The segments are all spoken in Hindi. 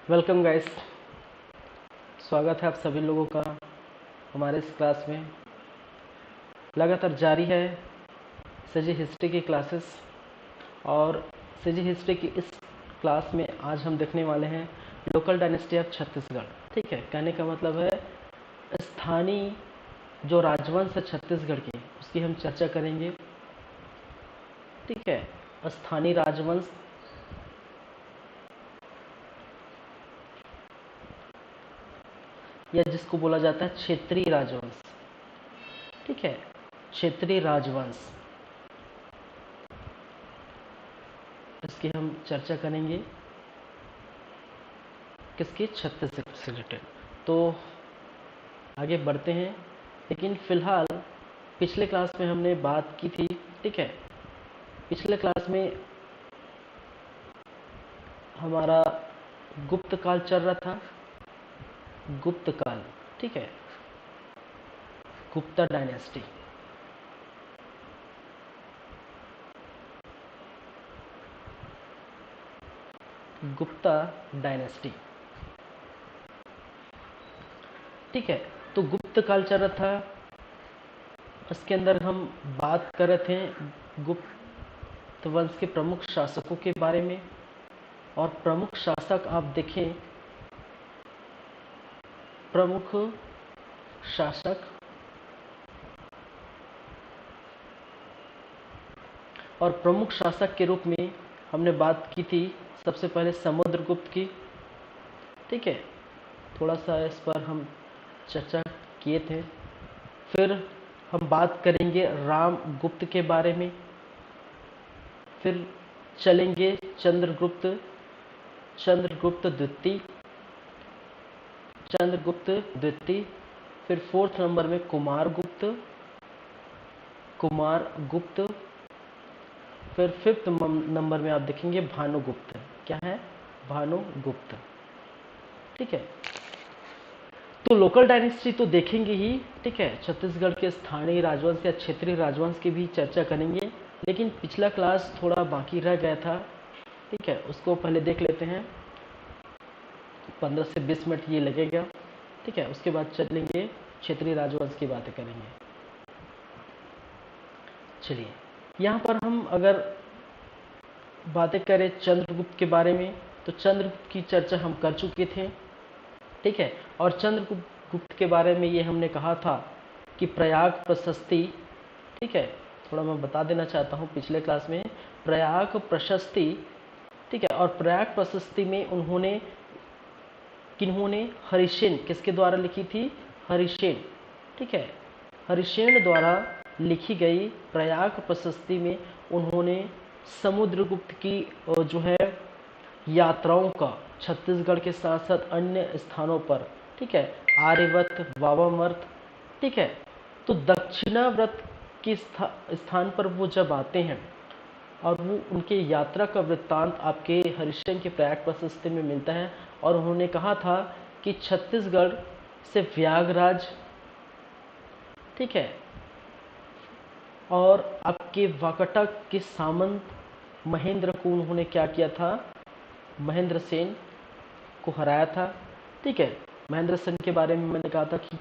वेलकम गाइस, स्वागत है आप सभी लोगों का हमारे इस क्लास में। लगातार जारी है सीजी हिस्ट्री की क्लासेस और सीजी हिस्ट्री की इस क्लास में आज हम देखने वाले हैं लोकल डायनेस्टी ऑफ छत्तीसगढ़। ठीक है, कहने का मतलब है स्थानीय जो राजवंश है छत्तीसगढ़ की, उसकी हम चर्चा करेंगे। ठीक है, स्थानीय राजवंश या जिसको बोला जाता है क्षेत्रीय राजवंश। ठीक है, क्षेत्रीय राजवंश, इसकी हम चर्चा करेंगे किसकी, छत्तीसगढ़ से रिलेटेड। तो आगे बढ़ते हैं, लेकिन फिलहाल पिछले क्लास में हमने बात की थी। ठीक है, पिछले क्लास में हमारा गुप्त काल चल रहा था, गुप्त काल। ठीक है, गुप्ता डायनेस्टी। गुप्ता डायनेस्टी। ठीक है, तो गुप्त काल चल रहा था, इसके अंदर हम बात कर रहे थे गुप्त वंश के प्रमुख शासकों के बारे में। और प्रमुख शासक आप देखें, प्रमुख शासक और प्रमुख शासक के रूप में हमने बात की थी सबसे पहले समुद्रगुप्त की। ठीक है, थोड़ा सा इस पर हम चर्चा किए थे। फिर हम बात करेंगे रामगुप्त के बारे में, फिर चलेंगे चंद्रगुप्त, चंद्रगुप्त द्वितीय, चंद्रगुप्त द्वितीय। फिर फोर्थ नंबर में कुमारगुप्त, कुमारगुप्त। फिर फिफ्थ नंबर में आप देखेंगे भानुगुप्त। क्या है? भानुगुप्त। ठीक है, तो लोकल डायनेस्टी तो देखेंगे ही। ठीक है, छत्तीसगढ़ के स्थानीय राजवंश या क्षेत्रीय राजवंश की भी चर्चा करेंगे, लेकिन पिछला क्लास थोड़ा बाकी रह गया था। ठीक है, उसको पहले देख लेते हैं, 15 से 20 मिनट ये लगेगा। ठीक है, उसके बाद चलेंगे क्षेत्रीय राजवंश की बातें करेंगे। चलिए, यहाँ पर हम अगर बातें करें चंद्रगुप्त के बारे में, तो चंद्रगुप्त की चर्चा हम कर चुके थे। ठीक है, और चंद्रगुप्त के बारे में ये हमने कहा था कि प्रयाग प्रशस्ति। ठीक है, थोड़ा मैं बता देना चाहता हूँ, पिछले क्लास में प्रयाग प्रशस्ति। ठीक है, और प्रयाग प्रशस्ति में उन्होंने किन्होंने, हरिसेन, किसके द्वारा लिखी थी? हरिसेन। ठीक है, हरिसेन द्वारा लिखी गई प्रयाग प्रशस्ति में उन्होंने समुद्रगुप्त की जो है यात्राओं का छत्तीसगढ़ के साथ साथ अन्य स्थानों पर, ठीक है, आर्यवत, वामावर्त, ठीक है, तो दक्षिणावर्त के स्थान पर वो जब आते हैं और वो उनके यात्रा का वृत्तांत आपके हरिश्चंद्र के प्रयाग प्रशस्ति में मिलता है। और उन्होंने कहा था कि छत्तीसगढ़ से व्यागराज, ठीक है, और आपके वाकटक के सामंत महेंद्र को उन्होंने क्या किया था? महेंद्र सेन को हराया था। ठीक है, महेंद्र सेन के बारे में मैंने कहा था कि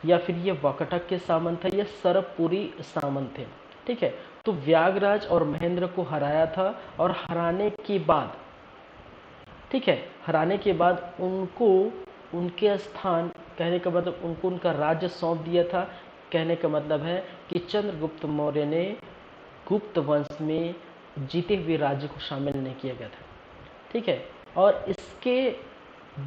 या फिर ये वाकटक के सामंत है या सरपुरी सामंत थे। ठीक है, तो व्यागराज और महेंद्र को हराया था, और हराने के बाद, ठीक है, हराने के बाद उनको उनके स्थान, कहने का मतलब उनको उनका राज्य सौंप दिया था। कहने का मतलब है कि चंद्रगुप्त मौर्य ने गुप्त वंश में जीते हुए राज्य को शामिल नहीं किया गया था। ठीक है, और इसके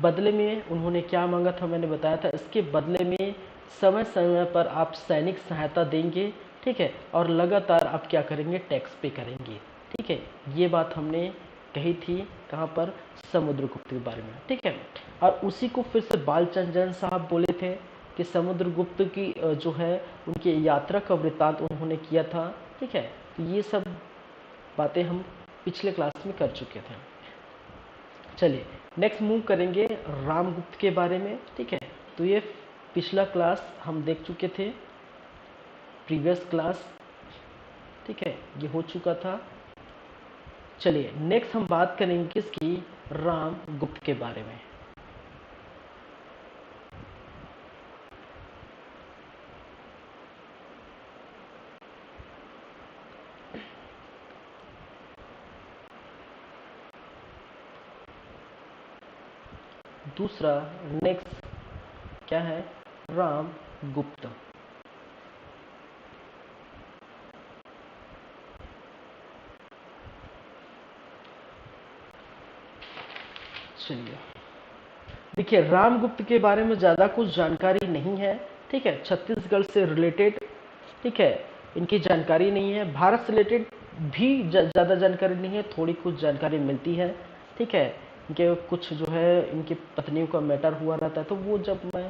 बदले में उन्होंने क्या मांगा था? मैंने बताया था, इसके बदले में समय समय पर आप सैनिक सहायता देंगे। ठीक है, और लगातार आप क्या करेंगे? टैक्स पे करेंगे। ठीक है, ये बात हमने कही थी कहाँ पर? समुद्रगुप्त के बारे में। ठीक है, और उसी को फिर से बालचंद्र साहब बोले थे कि समुद्रगुप्त की जो है उनकी यात्रा का वृत्तांत उन्होंने किया था। ठीक है, तो ये सब बातें हम पिछले क्लास में कर चुके थे। चलिए, नेक्स्ट मूव करेंगे रामगुप्त के बारे में। ठीक है, तो ये पिछला क्लास हम देख चुके थे, प्रीवियस क्लास। ठीक है, ये हो चुका था। चलिए, नेक्स्ट हम बात करेंगे किसकी? राम गुप्त के बारे में। दूसरा नेक्स्ट क्या है, राम गुप्त। चलिए देखिए, रामगुप्त के बारे में ज़्यादा कुछ जानकारी नहीं है, ठीक है। छत्तीसगढ़ से रिलेटेड, ठीक है, इनकी जानकारी नहीं है। भारत से रिलेटेड भी ज़्यादा जानकारी नहीं है, थोड़ी कुछ जानकारी मिलती है, ठीक है। इनके कुछ जो है इनकी पत्नियों का मैटर हुआ रहता है, तो वो जब मैं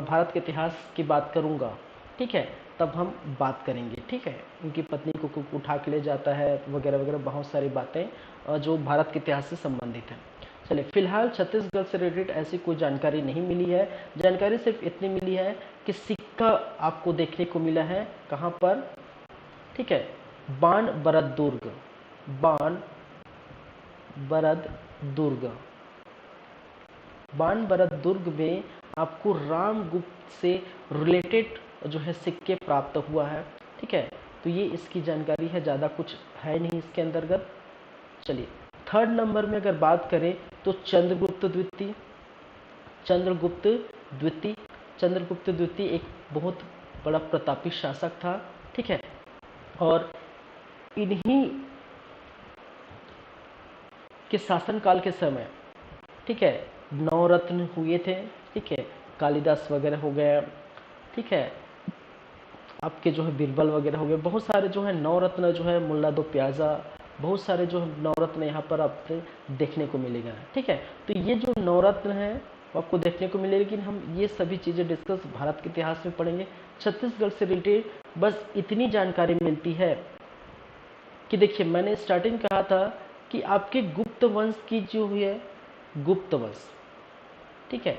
भारत के इतिहास की बात करूँगा, ठीक है, तब हम बात करेंगे, ठीक है। उनकी पत्नी को उठा के ले जाता है वगैरह वगैरह, बहुत सारी बातें जो भारत के इतिहास से संबंधित हैं। चलिए, फिलहाल छत्तीसगढ़ से रिलेटेड ऐसी कोई जानकारी नहीं मिली है। जानकारी सिर्फ इतनी मिली है कि सिक्का आपको देखने को मिला है, कहाँ पर, ठीक है, बाण बरद दुर्ग, बाण बरद दुर्ग, बाण बरद दुर्ग में आपको रामगुप्त से रिलेटेड जो है सिक्के प्राप्त हुआ है, ठीक है। तो ये इसकी जानकारी है, ज़्यादा कुछ है नहीं इसके अंतर्गत। चलिए, थर्ड नंबर में अगर बात करें तो चंद्रगुप्त द्वितीय। चंद्रगुप्त द्वितीय, चंद्रगुप्त द्वितीय एक बहुत बड़ा प्रतापी शासक था, ठीक है। और इन्हीं के शासनकाल के समय, ठीक है, नवरत्न हुए थे, ठीक है, कालिदास वगैरह हो गए, ठीक है, आपके जो है बीरबल वगैरह हो गए, बहुत सारे जो है नवरत्न जो है, मुल्ला दो प्याजा, बहुत सारे जो है नवरत्न यहाँ पर आपको देखने को मिलेगा, ठीक है। तो ये जो नवरत्न है वो आपको देखने को मिले, लेकिन हम ये सभी चीज़ें डिस्कस भारत के इतिहास में पढ़ेंगे। छत्तीसगढ़ से रिलेटेड बस इतनी जानकारी मिलती है कि देखिए, मैंने स्टार्टिंग कहा था कि आपके गुप्त वंश की जो है, गुप्त वंश, ठीक है,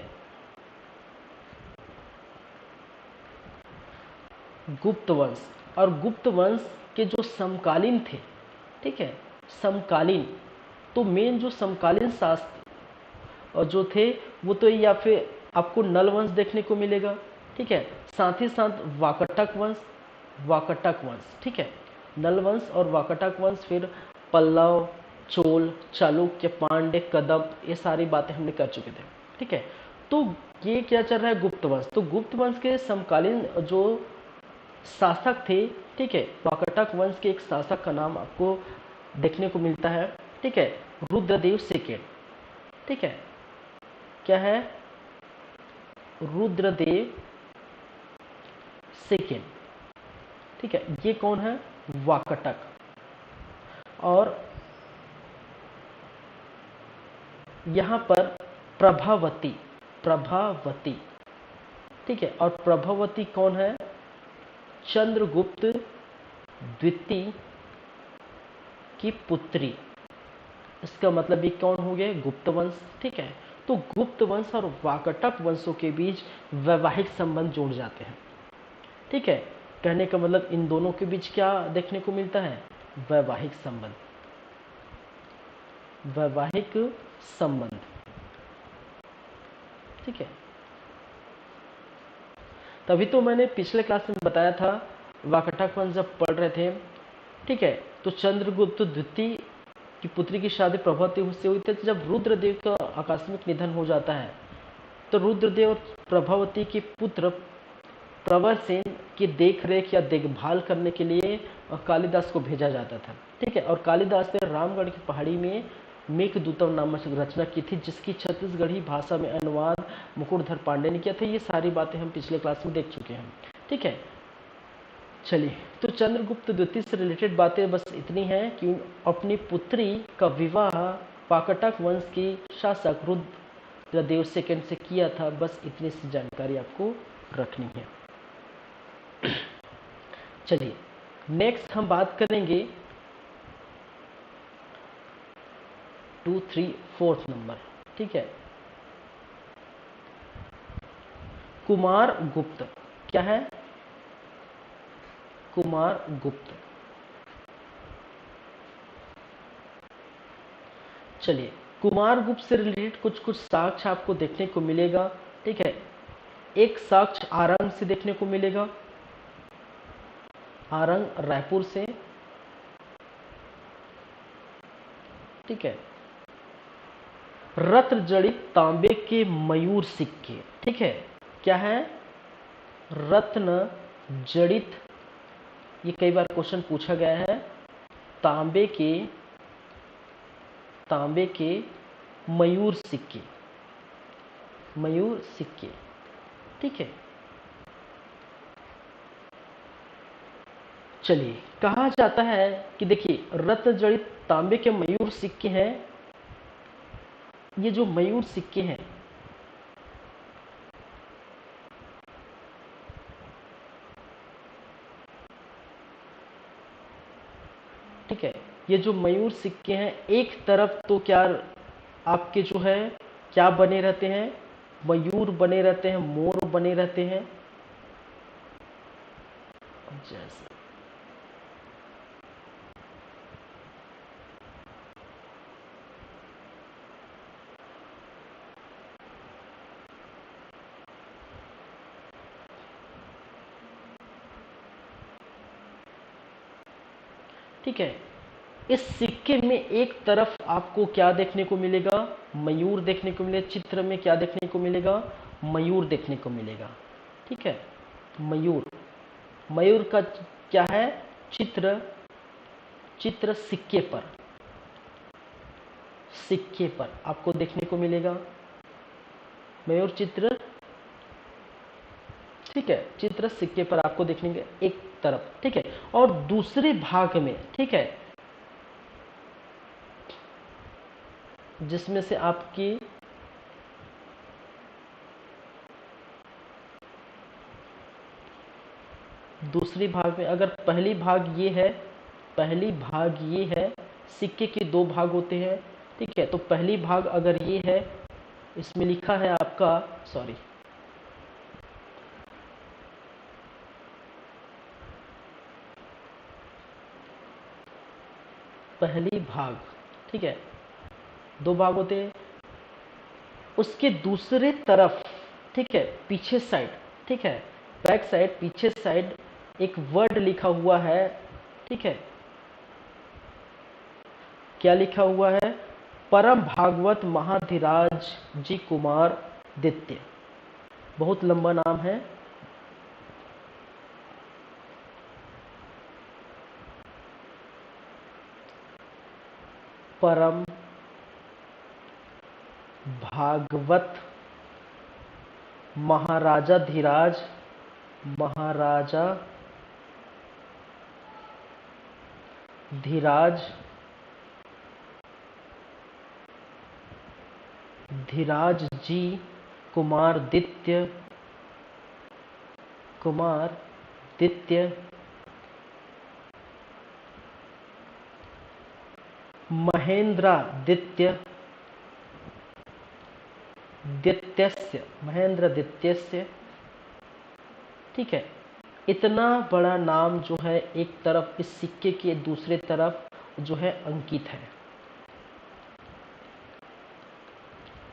गुप्त वंश, और गुप्त वंश के जो समकालीन थे, ठीक है, समकालीन, तो मेन जो समकालीन शास्त्र और जो थे वो तो या फिर आपको नल वंश देखने को मिलेगा, ठीक है, साथ ही साथ वाकटक वंश, वाकटक वंश, ठीक है, नल वंश और वाकटक वंश, फिर पल्लव, चोल, चालुक्य, पांड्य, कदम, ये सारी बातें हमने कर चुके थे, ठीक है। तो ये क्या चल रहा है, गुप्त वंश। तो गुप्त वंश के समकालीन जो शासक थे, ठीक है, वाकटक वंश के एक शासक का नाम आपको देखने को मिलता है, ठीक है, रुद्रदेव सेकेंड, ठीक है, क्या है, रुद्रदेव सेकेंड, ठीक है। ये कौन है, वाकटक। और यहाँ पर प्रभावती, प्रभावती, ठीक है, और प्रभावती कौन है, चंद्रगुप्त द्वितीय की पुत्री। इसका मतलब ये कौन हो गए, गुप्त वंश, ठीक है। तो गुप्त वंश और वाकटक वंशों के बीच वैवाहिक संबंध जुड़ जाते हैं, ठीक है। कहने का मतलब इन दोनों के बीच क्या देखने को मिलता है, वैवाहिक संबंध, वैवाहिक संबंध, ठीक है। तभी तो मैंने पिछले क्लास में बताया था, वाकटक वंश जब पढ़ रहे थे, ठीक है, तो चंद्रगुप्त द्वितीय की पुत्री की शादी प्रभावती से हुई थी। जब रुद्रदेव का आकस्मिक निधन हो जाता है, तो रुद्रदेव और प्रभावती के पुत्र प्रवरसेन की देखरेख या देखभाल करने के लिए कालिदास को भेजा जाता था, ठीक है। और कालिदास ने रामगढ़ की पहाड़ी में मेघदूतम नामक रचना की थी, जिसकी छत्तीसगढ़ी भाषा में अनुवाद मुकुटधर पांडे ने किया था। ये सारी बातें हम पिछले क्लास में देख चुके हैं, ठीक है। चलिए, तो चंद्रगुप्त द्वितीय से रिलेटेड बातें बस इतनी हैं कि अपनी पुत्री का विवाह वाकटक वंश की शासक रुद्रदेव सेकंड से किया था। बस इतनी सी जानकारी आपको रखनी है। चलिए, नेक्स्ट हम बात करेंगे 2, 3, 4 नंबर, ठीक है, कुमार गुप्त। क्या है, कुमार गुप्त। चलिए, कुमार गुप्त से रिलेटेड कुछ कुछ साक्ष्य आपको देखने को मिलेगा। ठीक है, एक साक्ष्य आरंग से देखने को मिलेगा, आरंग रायपुर से। ठीक है, रत्न जड़ित तांबे के मयूर सिक्के। ठीक है, क्या है? रत्न जड़ित, ये कई बार क्वेश्चन पूछा गया है। तांबे के मयूर सिक्के, मयूर सिक्के। ठीक है, चलिए, कहा जाता है कि देखिए रत्न जड़ित तांबे के मयूर सिक्के हैं। ये जो मयूर सिक्के हैं, ठीक है, ये जो मयूर सिक्के हैं, एक तरफ तो क्या आपके जो है क्या बने रहते हैं? मयूर बने रहते हैं, मोर बने रहते हैं। जैसे ठीक है, इस सिक्के में एक तरफ आपको क्या देखने को मिलेगा? मयूर देखने को मिलेगा। चित्र में क्या देखने को मिलेगा? मयूर देखने को मिलेगा। ठीक है, मयूर, मयूर का क्या है? चित्र, चित्र सिक्के पर, सिक्के पर आपको देखने को मिलेगा मयूर चित्र। ठीक है, चित्र सिक्के पर आपको देखने के एक तरफ। ठीक है, और दूसरे भाग में, ठीक है, जिसमें से आपकी दूसरी भाग में, अगर पहली भाग ये है, पहली भाग ये है, सिक्के के दो भाग होते हैं। ठीक है, तो पहली भाग अगर ये है, इसमें लिखा है आपका, सॉरी, पहली भाग, ठीक है, दो भाग होते हैं। उसके दूसरे तरफ, ठीक है, पीछे साइड, ठीक है, बैक साइड, पीछे साइड एक वर्ड लिखा हुआ है। ठीक है, क्या लिखा हुआ है? परम भागवत महाधिराज जी कुमार दित्य। बहुत लंबा नाम है। परम भागवत महाराजा धीराज, महाराजा धीराज, धीराज जी कुमार दित्य, कुमार दित्य, महेंद्रादित्य, दित्यस्य, महेंद्रादित्यस्य। ठीक है, इतना बड़ा नाम जो है एक तरफ, इस सिक्के के दूसरे तरफ जो है अंकित है।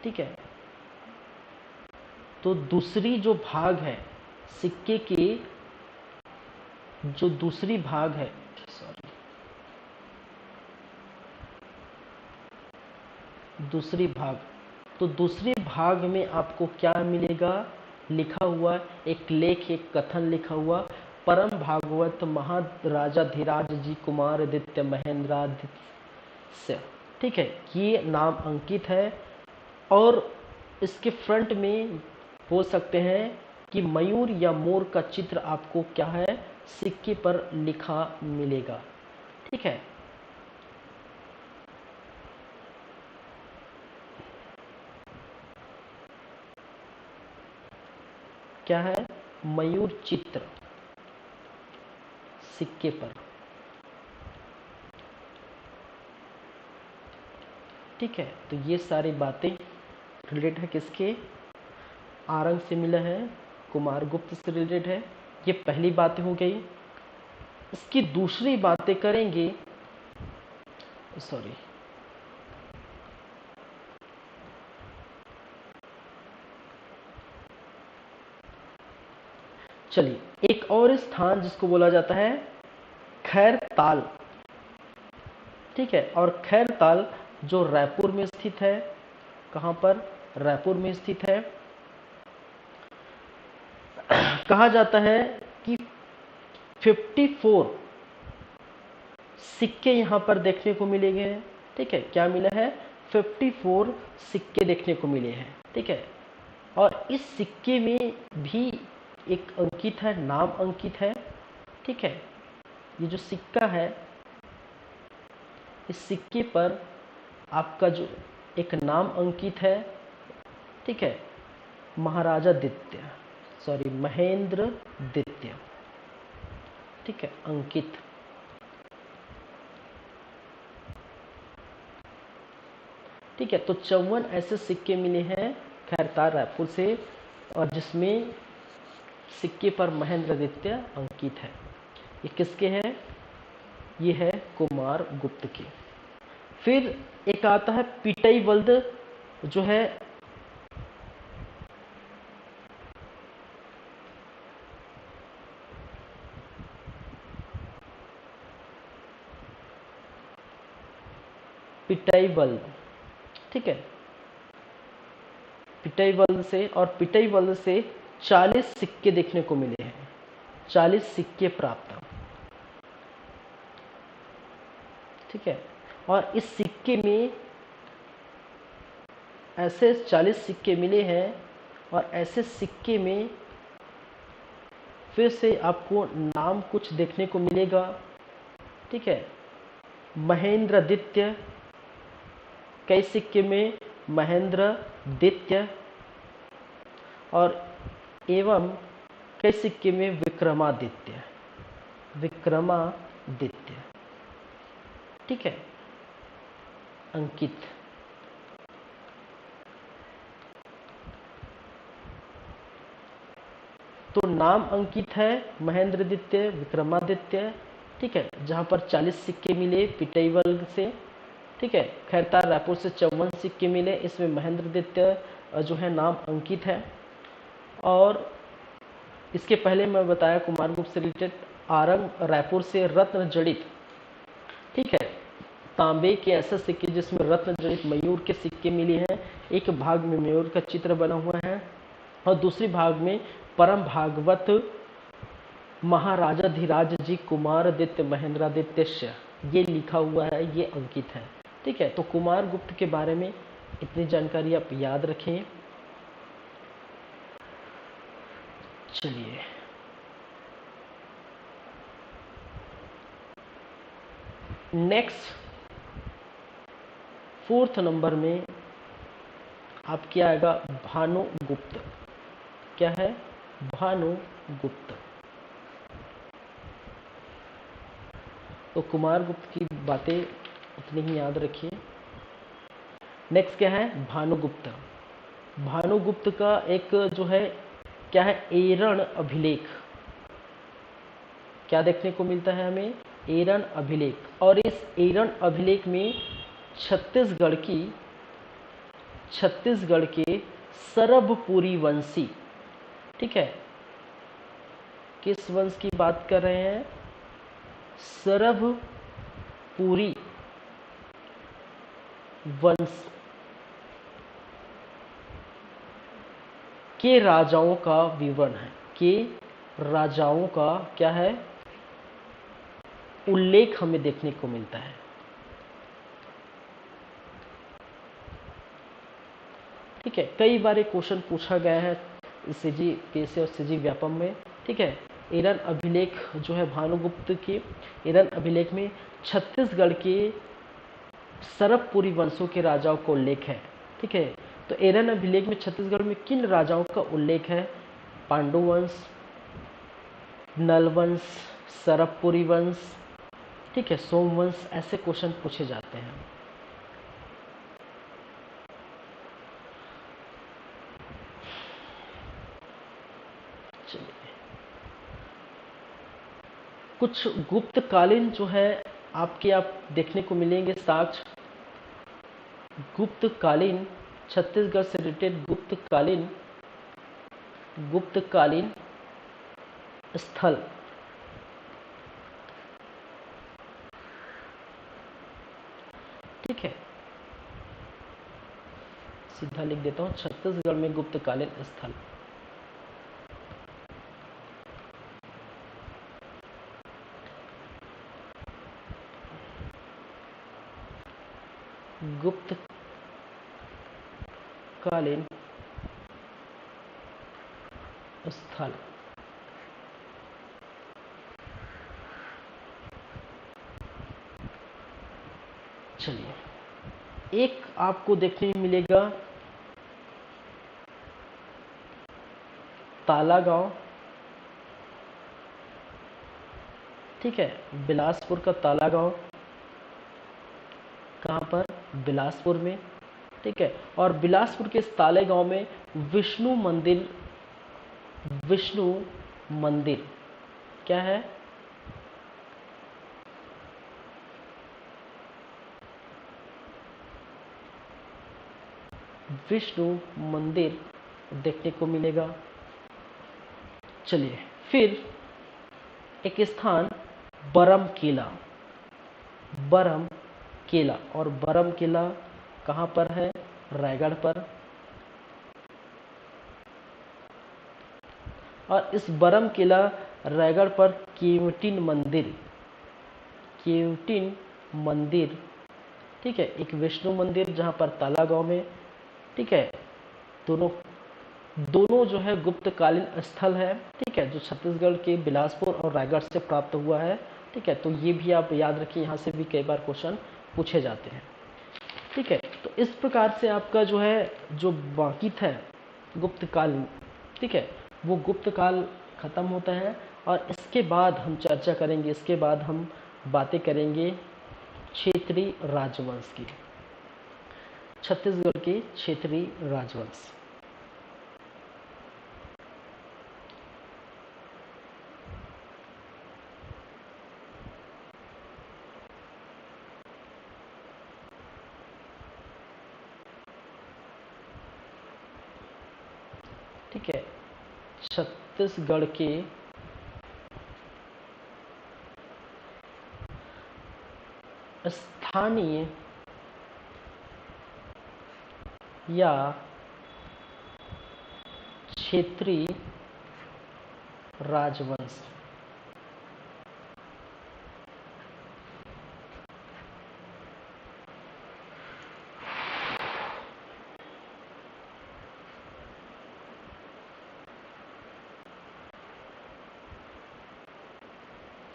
ठीक है, तो दूसरी जो भाग है सिक्के की, जो दूसरी भाग है, सॉरी, दूसरी भाग, तो दूसरी भाग में आपको क्या मिलेगा? लिखा हुआ एक लेख, एक कथन लिखा हुआ, परम भागवत महाराजा धीराज जी कुमार आदित्य महेंद्रादित्य। ठीक है, ये नाम अंकित है। और इसके फ्रंट में बोल सकते हैं कि मयूर या मोर का चित्र आपको क्या है? सिक्के पर लिखा मिलेगा। ठीक है, क्या है? मयूर चित्र सिक्के पर। ठीक है, तो ये सारी बातें रिलेटेड है किसके? आरंग से मिला है, कुमार गुप्त से रिलेटेड है। ये पहली बातें हो गई। इसकी दूसरी बातें करेंगे, सॉरी, चलिए, एक और स्थान जिसको बोला जाता है खैरताल, ठीक है। और खैरताल जो रायपुर में स्थित है, कहाँ पर? रायपुर में स्थित है। कहा जाता है कि 54 सिक्के यहाँ पर देखने को मिलेंगे हैं, ठीक है। क्या मिला है? 54 सिक्के देखने को मिले हैं, ठीक है। और इस सिक्के में भी एक अंकित है, नाम अंकित है, ठीक है। ये जो सिक्का है, इस सिक्के पर आपका जो एक नाम अंकित है, ठीक है, महाराजा द्वितीय, सॉरी महेंद्र द्वितीय, ठीक है, अंकित। ठीक है, तो 54 ऐसे सिक्के मिले हैं खैरताल रायपुर से, और जिसमें सिक्के पर महेंद्र द्वितीय अंकित है। ये किसके हैं? ये है कुमार गुप्त के। फिर एक आता है पिटई बल्द, जो है पिटई बल्द, ठीक है। पिटई बल्द से, और पिटई बल्द से 40 सिक्के देखने को मिले हैं, 40 सिक्के प्राप्त, ठीक है। और इस सिक्के में ऐसे 40 सिक्के मिले हैं, और ऐसे सिक्के में फिर से आपको नाम कुछ देखने को मिलेगा, ठीक है। महेंद्र द्वितीय, कई सिक्के में महेंद्र द्वितीय, और एवं कई सिक्के में विक्रमादित्य, विक्रमादित्य, ठीक है, अंकित। तो नाम अंकित है महेंद्र द्वितीय, विक्रमादित्य, ठीक है, जहां पर 40 सिक्के मिले पिटईवल से, ठीक है। खैरताल रायपुर से 54 सिक्के मिले, इसमें महेंद्र द्वितीय जो है नाम अंकित है। और इसके पहले मैं बताया कुमारगुप्त से रिलेटेड आरंग रायपुर से रत्न जड़ित, ठीक है, तांबे के ऐसे सिक्के जिसमें रत्न जड़ित मयूर के सिक्के मिले हैं। एक भाग में मयूर का चित्र बना हुआ है, और दूसरी भाग में परम भागवत महाराजाधिराज जी कुमारादित्य महेंद्रादित्य, ये लिखा हुआ है, ये अंकित है, ठीक है। तो कुमार गुप्त के बारे में इतनी जानकारी आप याद रखें। चलिए, नेक्स्ट 4th नंबर में आप क्या आएगा? भानुगुप्त। क्या है? भानुगुप्त। तो कुमार गुप्त की बातें उतनी ही याद रखिए। नेक्स्ट क्या है? भानुगुप्त। भानुगुप्त का एक जो है क्या है? एरण अभिलेख। क्या देखने को मिलता है हमें? एरण अभिलेख। और इस एरण अभिलेख में छत्तीसगढ़ के सरभपुरी वंशी, ठीक है, किस वंश की बात कर रहे हैं? सरभपुरी वंश के राजाओं का विवरण है। के राजाओं का क्या है? उल्लेख हमें देखने को मिलता है। ठीक है, कई बार एक क्वेश्चन पूछा गया है सीजी पीएससी और सीजी व्यापम में, ठीक है। एरन अभिलेख जो है भानुगुप्त के एरन अभिलेख में छत्तीसगढ़ के सरभपुरी वंशों के राजाओं का उल्लेख है, ठीक है। तो एरन अभिलेख में छत्तीसगढ़ में किन राजाओं का उल्लेख है? पांडु वंश, नलवंश, सरभपुरी वंश, ठीक है, सोमवंश, ऐसे क्वेश्चन पूछे जाते हैं। कुछ गुप्तकालीन जो है आप देखने को मिलेंगे साक्ष्य। गुप्तकालीन छत्तीसगढ़ से रिलेटेड गुप्तकालीन स्थल, ठीक है, सीधा लिख देता हूं, छत्तीसगढ़ में गुप्तकालीन स्थल। गुप्तकालीन स्थल। चलिए, एक आपको देखने में मिलेगा ताला गांव, ठीक है, बिलासपुर का ताला गांव, कहाँ पर, बिलासपुर में, ठीक है। और बिलासपुर के इस ताले गांव में विष्णु मंदिर, विष्णु मंदिर क्या है, विष्णु मंदिर देखने को मिलेगा। चलिए, फिर एक स्थान बरम किला, बरम किला, और बरम किला कहाँ पर है, रायगढ़ पर। और इस बरम किला रायगढ़ पर केवटिन मंदिर, केवटिन मंदिर, ठीक है, एक विष्णु मंदिर जहाँ पर ताला गांव में, ठीक है, दोनों दोनों जो है गुप्तकालीन स्थल है, ठीक है, जो छत्तीसगढ़ के बिलासपुर और रायगढ़ से प्राप्त हुआ है, ठीक है। तो ये भी आप याद रखिए, यहाँ से भी कई बार क्वेश्चन पूछे जाते हैं, ठीक है। तो इस प्रकार से आपका जो है, जो बाकी था गुप्तकालीन, ठीक है, वो गुप्तकाल खत्म होता है। और इसके बाद हम चर्चा करेंगे, इसके बाद हम बातें करेंगे क्षेत्रीय राजवंश की, छत्तीसगढ़ के क्षेत्रीय राजवंश। ठीक है, छत्तीसगढ़ के स्थानीय या क्षेत्रीय राजवंश।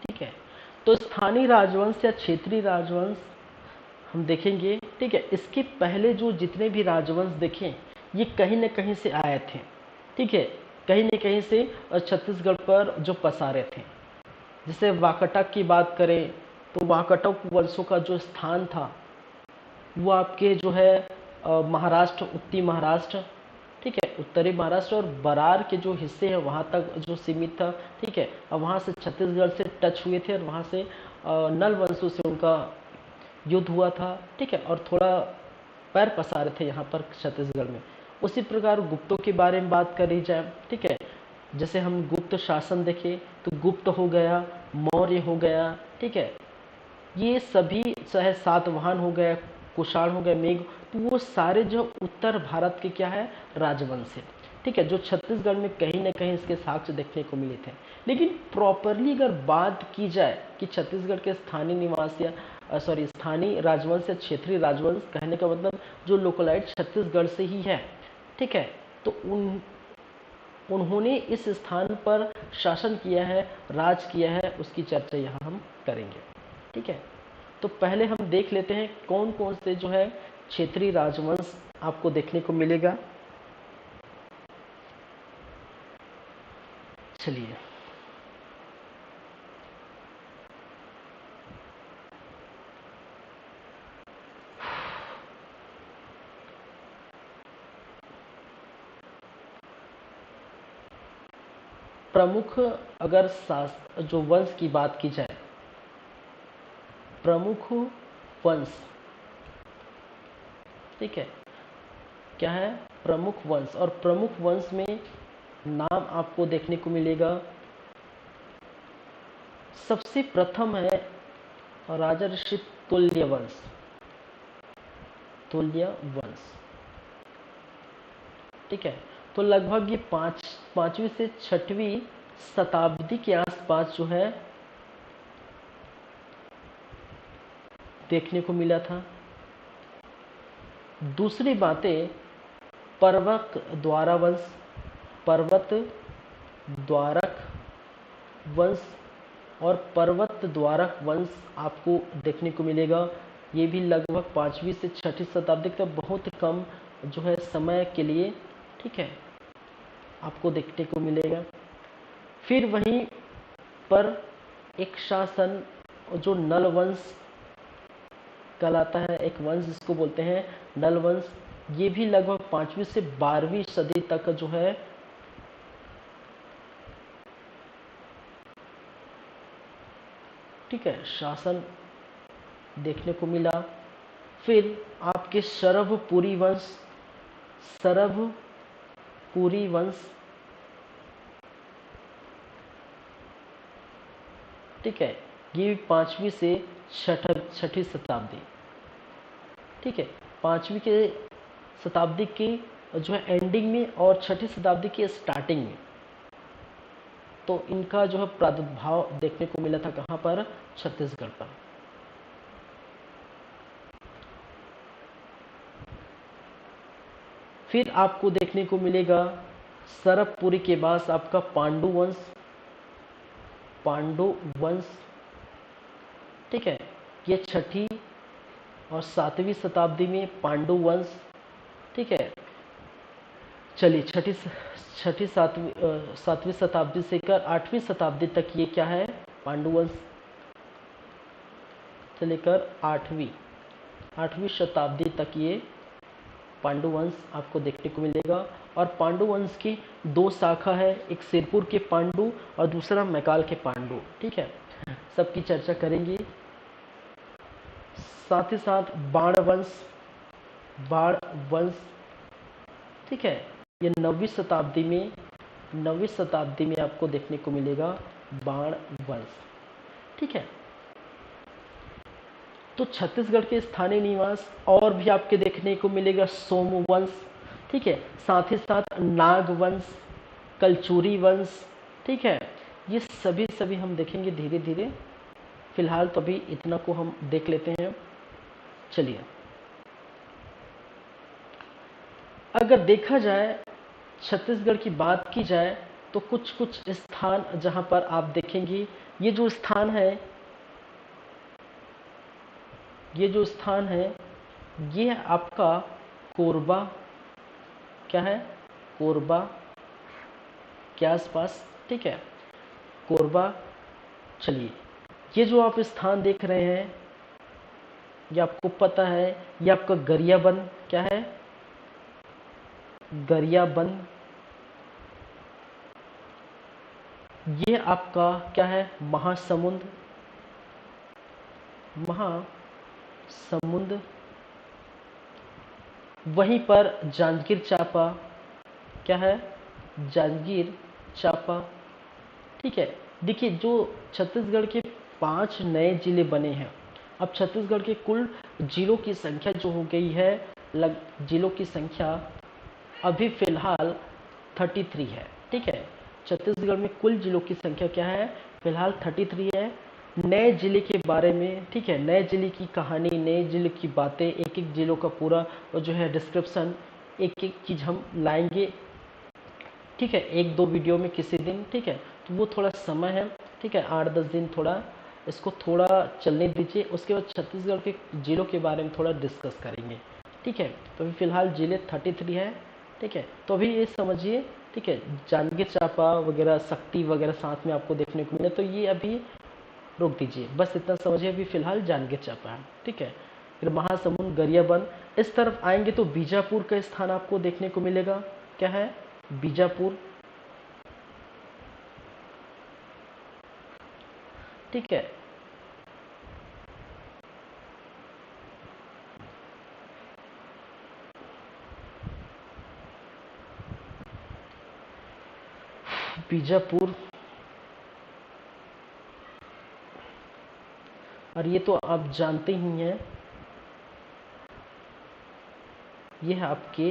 ठीक है, तो स्थानीय राजवंश या क्षेत्रीय राजवंश हम देखेंगे, ठीक है। इसके पहले जो जितने भी राजवंश देखें, ये कहीं न कहीं से आए थे, ठीक है, कहीं न कहीं से छत्तीसगढ़ पर जो पसारे थे। जैसे वाकाटक की बात करें तो वाकाटक वंशों का जो स्थान था वो आपके जो है महाराष्ट्र, उत्तरी महाराष्ट्र, ठीक है, उत्तरी महाराष्ट्र और बरार के जो हिस्से हैं वहाँ तक जो सीमित था, ठीक है। और वहाँ से छत्तीसगढ़ से टच हुए थे और वहाँ से नल वंशों से उनका युद्ध हुआ था, ठीक है, और थोड़ा पैर पसारे थे यहाँ पर छत्तीसगढ़ में। उसी प्रकार गुप्तों के बारे में बात करी जाए, ठीक है, जैसे हम गुप्त शासन देखें तो गुप्त हो गया, मौर्य हो गया, ठीक है, ये सभी चाहे सातवाहन हो गए, कुषाण हो गए, मेघ, तो वो सारे जो उत्तर भारत के क्या है, राजवंश है, ठीक है, जो छत्तीसगढ़ में कहीं ना कहीं इसके साक्ष्य देखने को मिले थे। लेकिन प्रॉपरली अगर बात की जाए कि छत्तीसगढ़ के स्थानीय निवासी या स्थानीय राजवंश या क्षेत्रीय राजवंश, कहने का मतलब जो लोकलाइट छत्तीसगढ़ से ही है, ठीक है, तो उन्होंने इस स्थान पर शासन किया है, राज किया है, उसकी चर्चा यहाँ हम करेंगे, ठीक है। तो पहले हम देख लेते हैं कौन कौन से जो है क्षेत्रीय राजवंश आपको देखने को मिलेगा। चलिए, प्रमुख अगर जो वंश की बात की जाए, प्रमुख वंश, ठीक है, क्या है, प्रमुख वंश। और प्रमुख वंश में नाम आपको देखने को मिलेगा सबसे प्रथम है राजा ऋषि तुल्य वंश। तुल्य वंश, ठीक है। तो लगभग ये पांचवी से छठवीं शताब्दी के आसपास जो है देखने को मिला था। दूसरी बातें, पर्वत द्वारा वंश, पर्वत द्वारक वंश और पर्वत द्वारक वंश आपको देखने को मिलेगा। ये भी लगभग 5वीं से 6वीं शताब्दी तक बहुत कम जो है समय के लिए, ठीक है, आपको देखने को मिलेगा। फिर वहीं पर एक शासन जो नल वंश कहलाता है, एक वंश जिसको बोलते हैं नल वंश, ये भी लगभग 5वीं से 12वीं सदी तक जो है ठीक है शासन देखने को मिला। फिर आपके शरभपुरी वंश, शरभपुरी वंश, ठीक है, ये 5वीं से 6वीं शताब्दी, ठीक है, 5वीं के शताब्दी की जो है एंडिंग में और 6वीं शताब्दी की स्टार्टिंग में, तो इनका जो है प्रादुर्भाव देखने को मिला था कहाँ पर, छत्तीसगढ़ पर। फिर आपको देखने को मिलेगा शरभपुरी के बाद आपका पांडु वंश, पांडु वंश, ठीक है, ये 6वीं और 7वीं शताब्दी में पांडु वंश, ठीक है। चलिए 7वीं शताब्दी से लेकर 8वीं शताब्दी तक ये क्या है, पांडु वंश से लेकर 8वीं शताब्दी तक ये पांडु वंश आपको देखने को मिलेगा। और पांडु वंश की 2 शाखा है, एक सिरपुर के पांडु और दूसरा मैकाल के पांडु, ठीक है, सबकी चर्चा करेंगे। साथ ही साथ बाण वंश, ठीक है, ये 9वीं शताब्दी में आपको देखने को मिलेगा बाण वंश, ठीक है। तो छत्तीसगढ़ के स्थानीय निवास और भी आपके देखने को मिलेगा सोमवंश, ठीक है, साथ ही साथ नागवंश, कलचुरी वंश, ठीक है, ये सभी हम देखेंगे धीरे धीरे। फिलहाल तो अभी इतना को हम देख लेते हैं। चलिए, अगर देखा जाए छत्तीसगढ़ की बात की जाए तो कुछ स्थान जहां पर आप देखेंगे, ये जो स्थान है ये आपका कोरबा, क्या है, कोरबा के आसपास, ठीक है, कोरबा। चलिए, ये जो आप स्थान देख रहे हैं ये आपको पता है, ये आपका गरियाबंद, क्या है, गरियाबंद। ये आपका क्या है, महासमुंद, वहीं पर जांजगीर चांपा, क्या है, जांजगीर चांपा, ठीक है। देखिए, जो छत्तीसगढ़ के 5 नए जिले बने हैं, अब छत्तीसगढ़ के कुल जिलों की संख्या जो हो गई है, जिलों की संख्या अभी फिलहाल 33 है, ठीक है। छत्तीसगढ़ में कुल जिलों की संख्या क्या है, फिलहाल 33 है। नए जिले के बारे में, ठीक है, नए जिले की कहानी, नए जिले की बातें, एक एक जिलों का पूरा जो है डिस्क्रिप्शन, एक एक चीज़ हम लाएंगे, ठीक है, 1-2 वीडियो में किसी दिन, ठीक है। तो वो थोड़ा समय है, ठीक है, 8-10 दिन थोड़ा इसको थोड़ा चलने दीजिए, उसके बाद छत्तीसगढ़ के जिलों के बारे में थोड़ा डिस्कस करेंगे, ठीक है। तो अभी फिलहाल जिले 33 है, ठीक है। तो अभी ये समझिए, ठीक है, जांजगीर चांपा वगैरह, शक्ति वगैरह साथ में आपको देखने को मिले, तो ये अभी रोक दीजिए, बस इतना समझिए, अभी फिलहाल जांजगीर चांपा है, ठीक है। फिर महासमुंद, गरियाबंद, इस तरफ आएंगे तो बीजापुर का स्थान आपको देखने को मिलेगा, क्या है, बीजापुर, ठीक है। बीजापुर, और ये तो आप जानते ही हैं, ये है आपके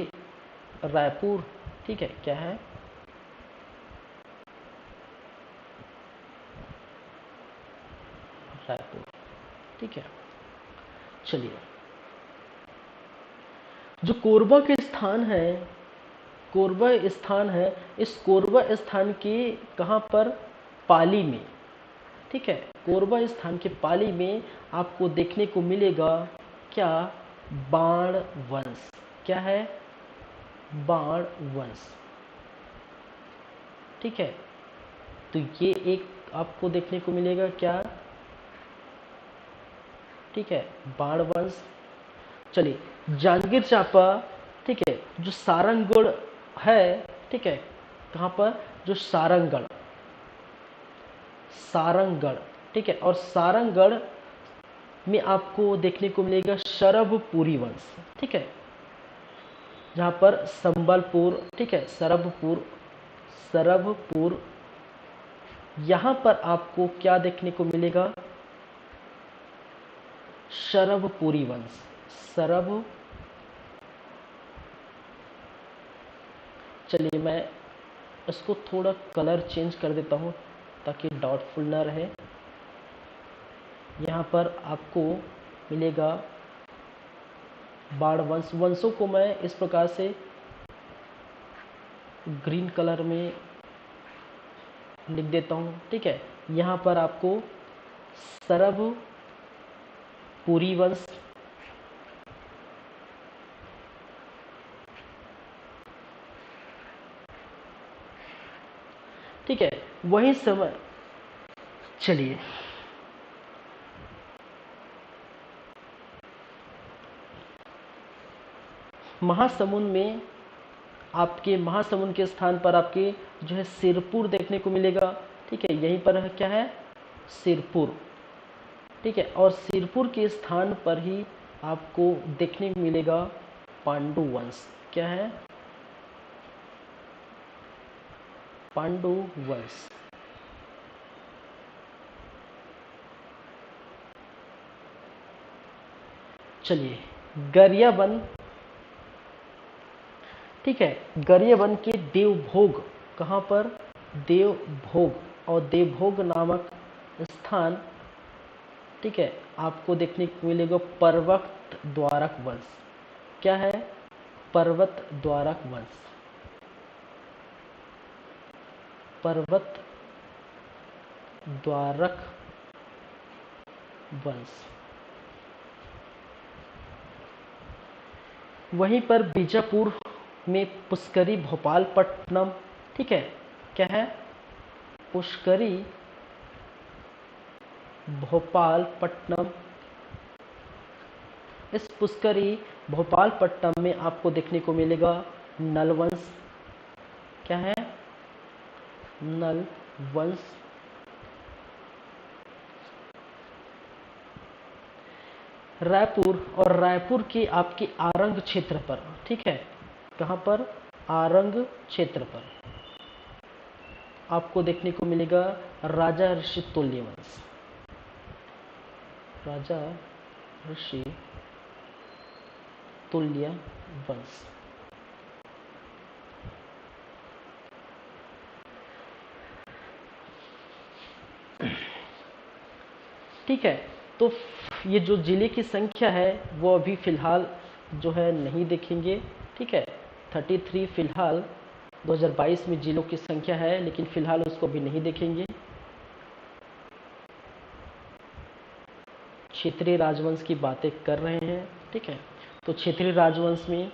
रायपुर। ठीक है, क्या है? रायपुर। ठीक है, चलिए, जो कोरबा के स्थान है, कोरबा स्थान है, इस कोरबा स्थान के कहाँ पर? पाली में। ठीक है, कोरबा स्थान के पाली में आपको देखने को मिलेगा क्या? बाण वंश। क्या है? बाण वंश। ठीक है, तो ये एक आपको देखने को मिलेगा क्या? ठीक है, बाण वंश। चलिए, जांजगीर चांपा, ठीक है, जो सारंगगढ़ है, ठीक है, कहाँ पर? जो सारंगगढ़, सारंगगढ़, ठीक है, और सारंगगढ़ में आपको देखने को मिलेगा शरभपुरी वंश। ठीक है, जहाँ पर संबलपुर, ठीक है, सरभपुर, सरभपुर, यहाँ पर आपको क्या देखने को मिलेगा? शरभपुरी वंश, सरभ। चलिए, मैं इसको थोड़ा कलर चेंज कर देता हूँ ताकि डाउटफुल ना रहे। यहाँ पर आपको मिलेगा बाण वंश। वंशों को मैं इस प्रकार से ग्रीन कलर में लिख देता हूँ। ठीक है, यहाँ पर आपको सरभपुरी वंश, ठीक है, वही समय। चलिए, महासमुंद में आपके, महासमुंद के स्थान पर आपके जो है सिरपुर देखने को मिलेगा। ठीक है, यहीं पर है, क्या है? सिरपुर। ठीक है, और सिरपुर के स्थान पर ही आपको देखने को मिलेगा पांडु वंश। क्या है? पांडु वंश। चलिए, गरियाबंद, ठीक है, गरियाबंद के देवभोग, कहाँ पर? देवभोग, और देवभोग नामक स्थान, ठीक है, आपको देखने को मिलेगा पर्वत द्वारक वंश। क्या है? पर्वत द्वारक वंश, पर्वत द्वारक वंश। वहीं पर बीजापुर में पुष्करी भोपालपट्टनम, ठीक है, क्या है? पुष्करी भोपालपट्टनम। इस पुष्करी भोपालपट्टनम में आपको देखने को मिलेगा नलवंश। क्या है? नल वंश। रायपुर, और रायपुर के आपके आरंग क्षेत्र पर, ठीक है, कहाँ पर? आरंग क्षेत्र पर आपको देखने को मिलेगा राजा ऋषि तुल्य वंश। राजा ऋषि तुल्य वंश। ठीक है, तो ये जो जिले की संख्या है वो अभी फिलहाल जो है नहीं देखेंगे। ठीक है, 33 फिलहाल 2022 में जिलों की संख्या है, लेकिन फिलहाल उसको अभी नहीं देखेंगे। क्षेत्रीय राजवंश की बातें कर रहे हैं। ठीक है, तो क्षेत्रीय राजवंश में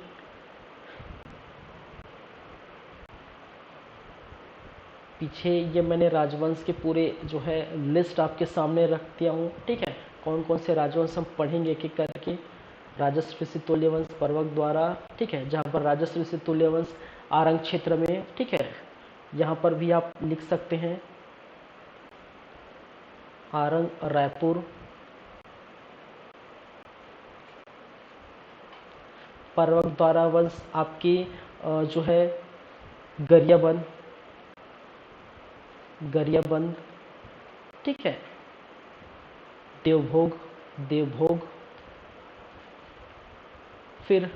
पीछे ये मैंने राजवंश के पूरे जो है लिस्ट आपके सामने रख दिया हूँ। ठीक है, कौन कौन से राजवंश हम पढ़ेंगे एक एक करके। राजश्री तुल्य वंश पर्वत द्वारा, ठीक है, जहाँ पर राजश्री तुल्य वंश आरंग क्षेत्र में, ठीक है, यहाँ पर भी आप लिख सकते हैं आरंग, रायपुर। पर्वत द्वारा वंश आपकी जो है गरियाबंद, गरियाबंद, ठीक है, देवभोग, देवभोग, फिर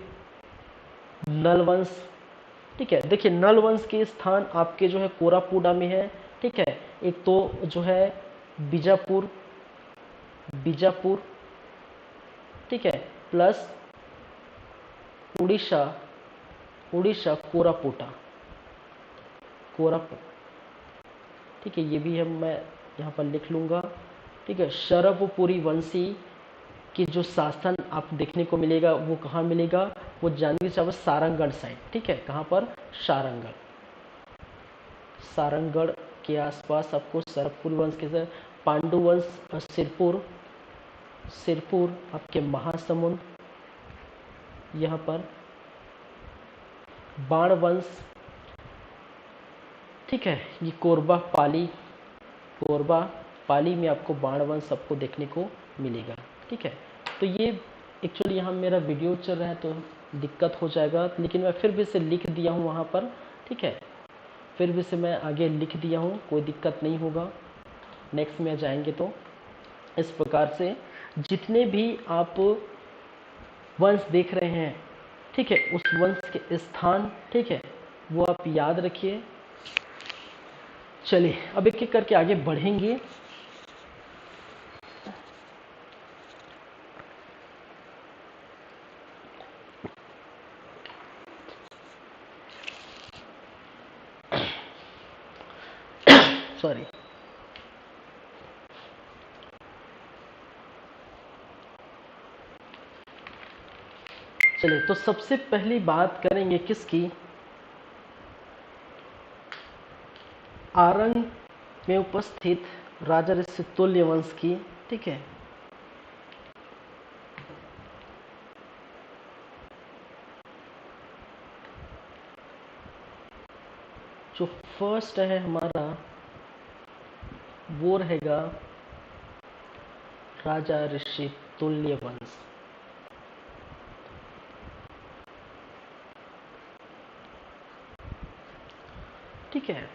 नल वंश। ठीक है, देखिए नल वंश के स्थान आपके जो है कोरापुटा में है। ठीक है, एक तो जो है बीजापुर, बीजापुर, ठीक है, प्लस उड़ीसा, उड़ीसा कोरापुटा, कोरापुट। ठीक है, ये भी हम मैं यहाँ पर लिख लूँगा। ठीक है, शरभपुरी वंशी की जो शासन आप देखने को मिलेगा वो कहाँ मिलेगा, वो जांजगीर चांपा सारंगगढ़ साइड। ठीक है, कहाँ पर, सारंगगढ़, सारंगगढ़ के आसपास आपको शरभपुरी वंश के, पांडु वंश सिरपुर, सिरपुर आपके महासमुंद, यहाँ पर बाण वंश। ठीक है, ये कोरबा पाली, कोरबा पाली में आपको बाण वंश आपको देखने को मिलेगा। ठीक है, तो ये एक्चुअली यहाँ मेरा वीडियो चल रहा है तो दिक्कत हो जाएगा, लेकिन मैं फिर भी इसे लिख दिया हूँ वहाँ पर। ठीक है, फिर भी इसे मैं आगे लिख दिया हूँ, कोई दिक्कत नहीं होगा। नेक्स्ट में जाएंगे तो इस प्रकार से जितने भी आप वंश देख रहे हैं, ठीक है, उस वंश के स्थान, ठीक है, वो आप याद रखिए। चलिए अब एक एक करके आगे बढ़ेंगे। सॉरी, चलिए तो सबसे पहली बात करेंगे किसकी, आरंग में उपस्थित राजा ऋषि तुल्य वंश की। ठीक है, जो फर्स्ट है हमारा वो रहेगा राजा ऋषि तुल्य वंश। ठीक है,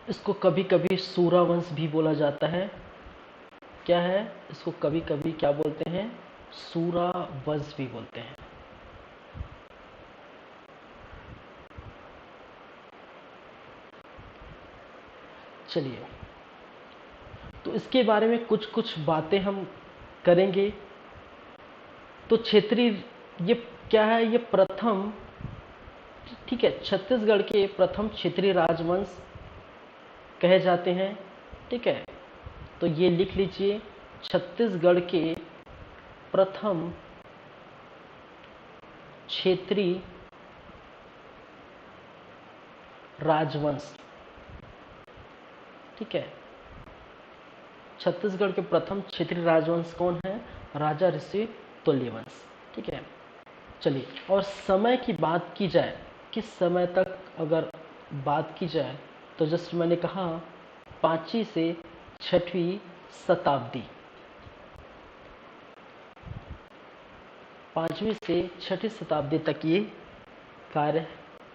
इसको कभी कभी सूरा वंश भी बोला जाता है। क्या है, इसको कभी कभी क्या बोलते हैं, सूरा वंश भी बोलते हैं। चलिए तो इसके बारे में कुछ कुछ बातें हम करेंगे। तो क्षेत्रीय, ये क्या है, ये प्रथम, ठीक है, छत्तीसगढ़ के प्रथम क्षेत्रीय राजवंश कहे जाते हैं। ठीक है, तो ये लिख लीजिए, छत्तीसगढ़ के प्रथम क्षेत्रीय राजवंश। ठीक है, छत्तीसगढ़ के प्रथम क्षेत्रीय राजवंश कौन है, राजा ऋषि तुल्य वंश। ठीक है, चलिए और समय की बात की जाए, किस समय तक अगर बात की जाए, तो जस्ट मैंने कहा 5वीं से 6वीं शताब्दी, 5वीं से 6वीं शताब्दी तक ये कार्य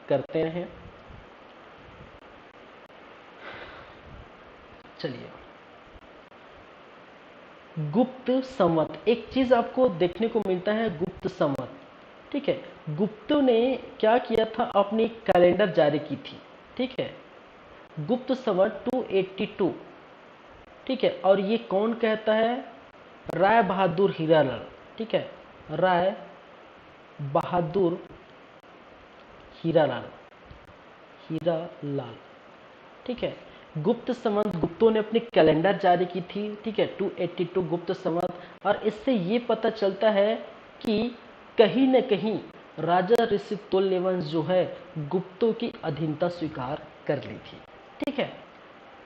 करते रहे। चलिए गुप्त संवत, एक चीज आपको देखने को मिलता है, गुप्त संवत। ठीक है, गुप्तों ने क्या किया था, अपनी कैलेंडर जारी की थी। ठीक है, गुप्त संवत 282। ठीक है, और ये कौन कहता है, राय बहादुर हीरालाल। ठीक है, राय बहादुर हीरालाल, हीरालाल। ठीक है, गुप्त संवत गुप्तों ने अपनी कैलेंडर जारी की थी। ठीक है, 282 गुप्त संवत। और इससे ये पता चलता है कि कहीं न कहीं राजा ऋषि तुल्य वंश जो है गुप्तों की अधीनता स्वीकार कर ली थी। ठीक है,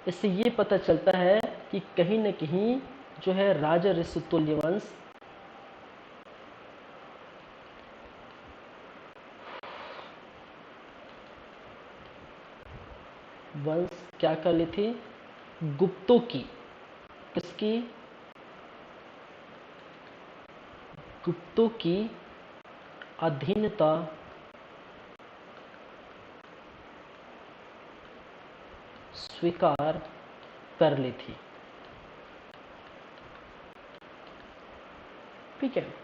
इससे ये पता चलता है कि कहीं न कहीं जो है राजा ऋषि तुल्य वंश क्या कर ली थी, गुप्तों की, किसकी, गुप्तों की अधीनता स्वीकार कर ली थी। ठीक है,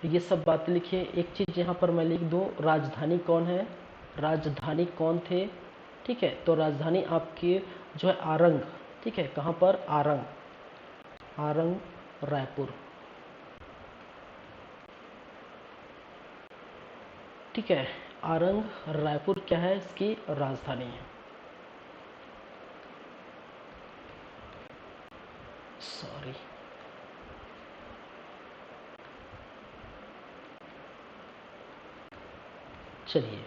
ये सब बातें लिखिए। एक चीज यहाँ पर मैं लिख दूं, राजधानी कौन है, राजधानी कौन थे। ठीक है, तो राजधानी आपकी जो है आरंग। ठीक है, कहाँ पर, आरंग, आरंग रायपुर। ठीक है, आरंग रायपुर क्या है, इसकी राजधानी है। सॉरी, चलिए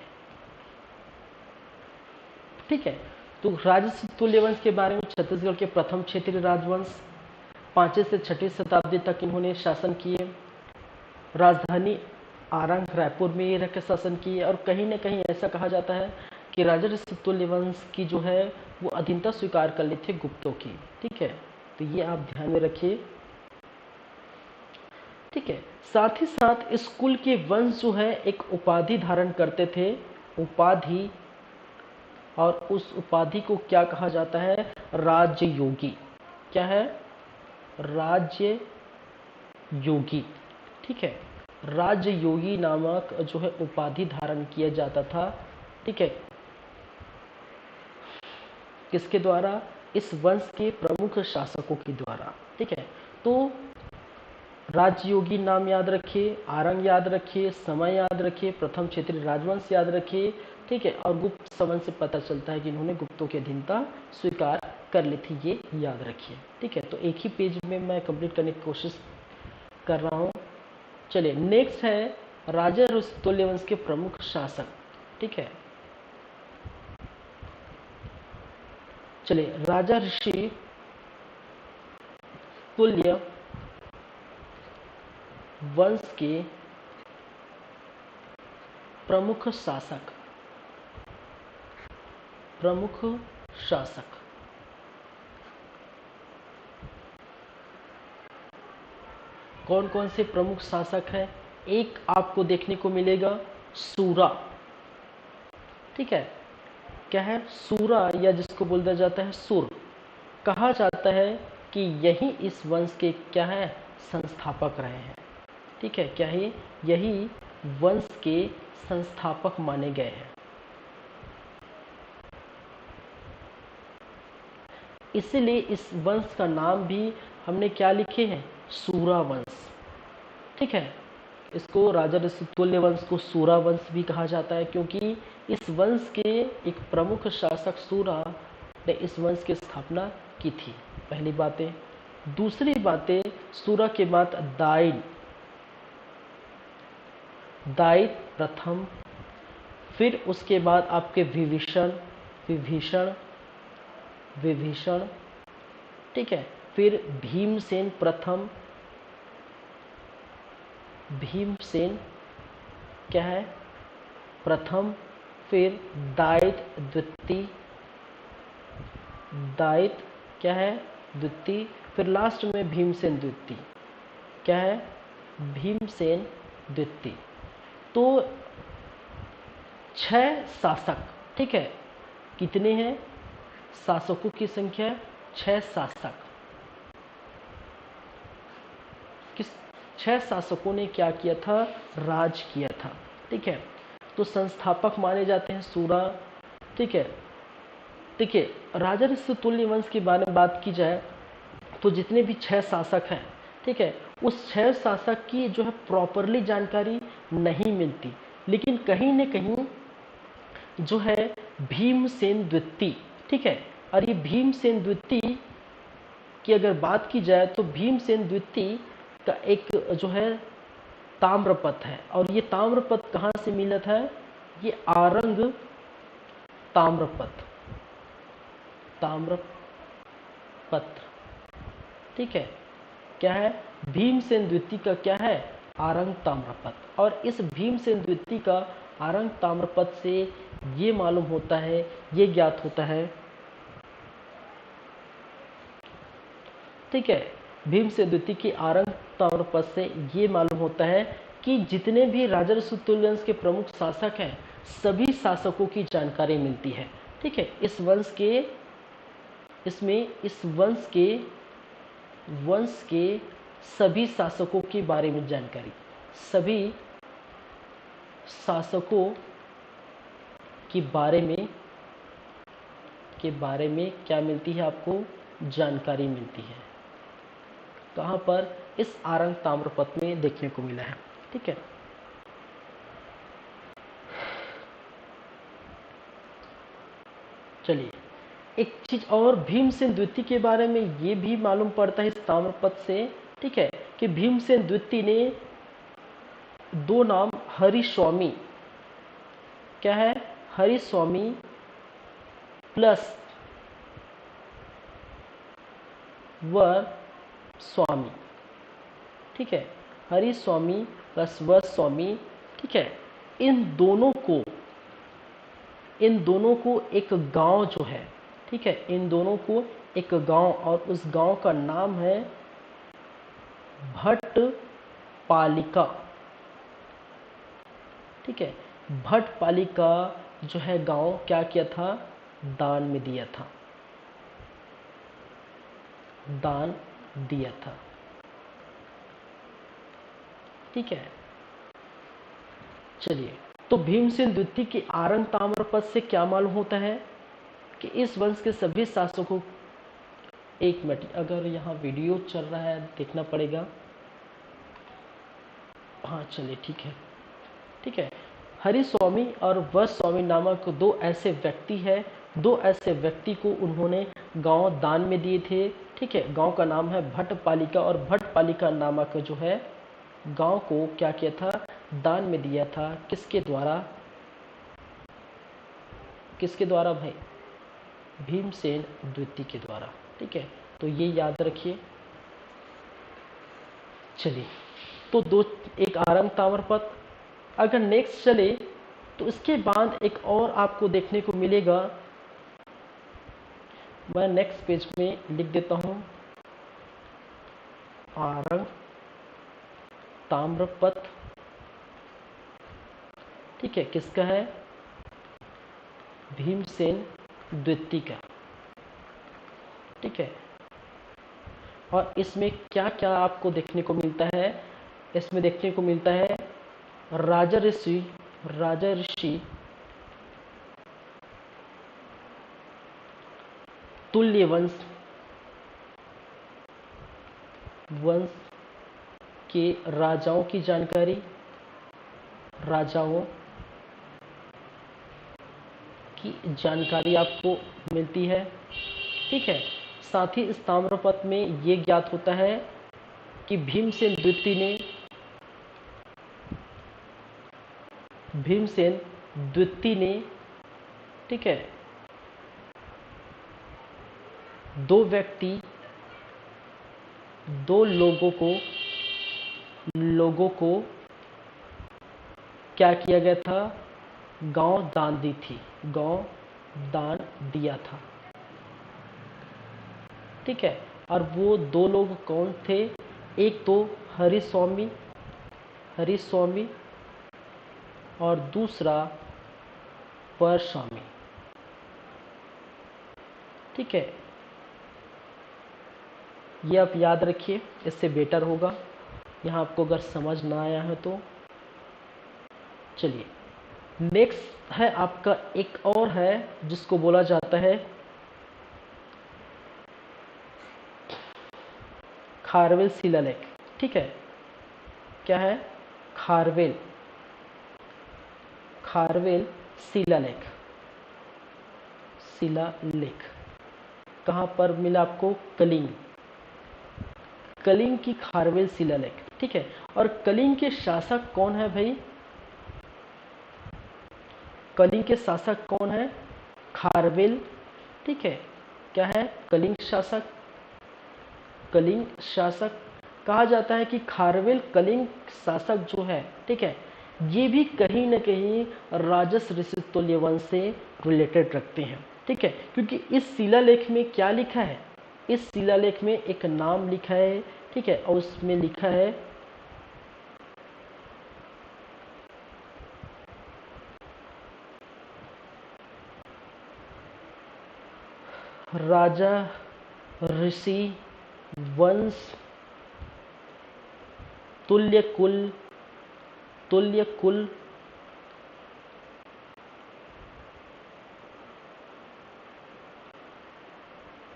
ठीक है। तो राजसी तुल्य वंश के बारे में, छत्तीसगढ़ के प्रथम क्षेत्रीय राजवंश, 5वीं से 6वीं शताब्दी तक इन्होंने शासन किए। राजधानी आरंग रायपुर में ये रह के शासन किए, और कहीं न कहीं ऐसा कहा जाता है कि राजर्षि तुल्य वंश की जो है वो अधीनता स्वीकार कर ली थी गुप्तों की। ठीक है, तो ये आप ध्यान में रखिए। ठीक है, साथ ही साथ इस कुल के वंश जो है एक उपाधि धारण करते थे, उपाधि, और उस उपाधि को क्या कहा जाता है, राज्य योगी। क्या है, राज्य योगी। ठीक है, राज्य योगी नामक जो है उपाधि धारण किया जाता था। ठीक है, किसके द्वारा, इस वंश के प्रमुख शासकों के द्वारा। ठीक है, तो राजयोगी नाम याद रखिए, आरंग याद रखिए, समय याद रखिए, प्रथम क्षेत्रीय राजवंश याद रखिए। ठीक है, और गुप्त संवंश से पता चलता है कि इन्होंने गुप्तों की अधीनता स्वीकार कर ली थी, ये याद रखिए। ठीक है, तो एक ही पेज में मैं कंप्लीट करने की कोशिश कर रहा हूँ। चलिए, नेक्स्ट है राजा तुल्य वंश के प्रमुख शासक। ठीक है, चलिए, राजा ऋषि तुल्य वंश के प्रमुख शासक, प्रमुख शासक। कौन कौन से प्रमुख शासक हैं, एक आपको देखने को मिलेगा सूरा। ठीक है, क्या है, सूरा, या जिसको बोला जाता है सुर। कहा जाता है कि यही इस वंश के क्या है, संस्थापक रहे हैं। ठीक है, क्या है, यही वंश के संस्थापक माने गए हैं। इसीलिए इस वंश का नाम भी हमने क्या लिखे हैं, सूरा वंश। ठीक है, इसको राजा तुल्य वंश को सूरा वंश भी कहा जाता है, क्योंकि इस वंश के एक प्रमुख शासक सूरा ने इस वंश की स्थापना की थी। पहली बातें। दूसरी बातें, सूरा के बाद दाइन, दायित प्रथम, फिर उसके बाद आपके विभीषण, विभीषण, विभीषण। ठीक है, फिर भीमसेन प्रथम, भीमसेन क्या है, प्रथम, फिर दायित द्वितीय, दायित क्या है, द्वितीय, फिर लास्ट में भीमसेन द्वितीय। क्या है, भीमसेन द्वितीय। तो 6 शासक। ठीक है, कितने हैं, शासकों की संख्या 6 शासक। किस 6 शासकों ने क्या किया था, राज किया था। ठीक है, तो संस्थापक माने जाते हैं सूरा। ठीक है, देखिए, राजा तुल्य वंश के बारे में बात की जाए तो जितने भी 6 शासक हैं, ठीक है, उस 6 शासक की जो है प्रॉपरली जानकारी नहीं मिलती, लेकिन कहीं न कहीं जो है भीमसेन द्वितीय। ठीक है, और ये भीमसेन द्वितीय की अगर बात की जाए तो भीमसेन द्वितीय का एक जो है ताम्रपत्र है, और ये ताम्रपत्र कहाँ से मिला था, ये आरंग ताम्रपत्र, ताम्रपत्र। ठीक है, क्या है, भीमसेन द्वितीय का क्या है, आरंग ताम्रपत्र। और इस भीमसेन द्वितीय का आरंग ताम्रपत्र से ये मालूम होता है, ये ज्ञात होता है। ठीक है, भीमसेन द्वितीय की आरंग ताम्रपत्र से ये मालूम होता है कि जितने भी राजा तुल्य वंश के प्रमुख शासक हैं सभी शासकों की जानकारी मिलती है। ठीक है, इस वंश के सभी शासकों के बारे में जानकारी, सभी शासकों के बारे में क्या मिलती है आपको? जानकारी मिलती है। कहाँ पर? इस आरंग ताम्रपत्र में देखने को मिला है। ठीक है, चलिए एक चीज और भीमसेन द्वितीय के बारे में ये भी मालूम पड़ता है इस ताम्रपत्र से। ठीक है, कि भीमसेन द्वितीय ने दो नाम हरिस्वामी, क्या है? हरिस्वामी प्लस वर स्वामी। ठीक है, हरिस्वामी प्लस वर स्वामी। ठीक है, इन दोनों को एक गांव जो है, ठीक है, इन दोनों को एक गांव, और उस गांव का नाम है भट्टपालिका। ठीक है, भट्टपालिका जो है गांव, क्या किया था? दान में दिया था, दान दिया था। ठीक है, चलिए तो भीमसेन द्वितीय के आरंग ताम्रपत्र से क्या मालूम होता है कि इस वंश के सभी शासकों, एक मिनट, अगर यहाँ वीडियो चल रहा है देखना पड़ेगा। हाँ चलिए ठीक है। ठीक है, हरिस्वामी और वरस्वामी नामक दो ऐसे व्यक्ति को उन्होंने गांव दान में दिए थे। ठीक है, गांव का नाम है भट्टपालिका, और भट्टपालिका नामक जो है गांव को क्या किया था? दान में दिया था। किसके द्वारा भाई? भीमसेन द्वितीय के द्वारा। ठीक है, तो ये याद रखिए। चलिए तो एक आरंग ताम्रपत्र। अगर नेक्स्ट चले तो इसके बाद एक और आपको देखने को मिलेगा, मैं नेक्स्ट पेज में लिख देता हूं, आरंग ताम्रपत्र। ठीक है, किसका है? भीमसेन द्वितीय का। ठीक है, और इसमें क्या क्या आपको देखने को मिलता है? इसमें देखने को मिलता है राजा ऋषि तुल्य वंश के राजाओं की जानकारी, आपको मिलती है। ठीक है, साथ ही इस ताम्रपत्र में ये ज्ञात होता है कि भीमसेन द्वितीय ने ठीक है, दो लोगों को क्या किया गया था? गांव दान दिया था। ठीक है, और वो दो लोग कौन थे? एक तो हरिस्वामी और दूसरा वरस्वामी। ठीक है, ये आप याद रखिए, इससे बेटर होगा यहाँ आपको अगर समझ ना आया है तो। चलिए नेक्स्ट है आपका, एक और है जिसको बोला जाता है खारवेल शिलालेख। ठीक है, क्या है? खारवेल शिलालेख। कहाँ पर मिला आपको? कलिंग की खारवेल शिलालेख। ठीक है, और कलिंग के शासक कौन है भाई? कलिंग के शासक कौन है? खारवेल। ठीक है, क्या है? कलिंग शासक कहा जाता है कि खारवेल कलिंग शासक जो है, ठीक है, ये भी कहीं न कहीं राजस ऋषि तुल्य वंश से रिलेटेड रखते हैं। ठीक है, क्योंकि इस शिलालेख में क्या लिखा है? इस शिलालेख में एक नाम लिखा है। ठीक है, और उसमें लिखा है राजा ऋषि वंश तुल्य कुल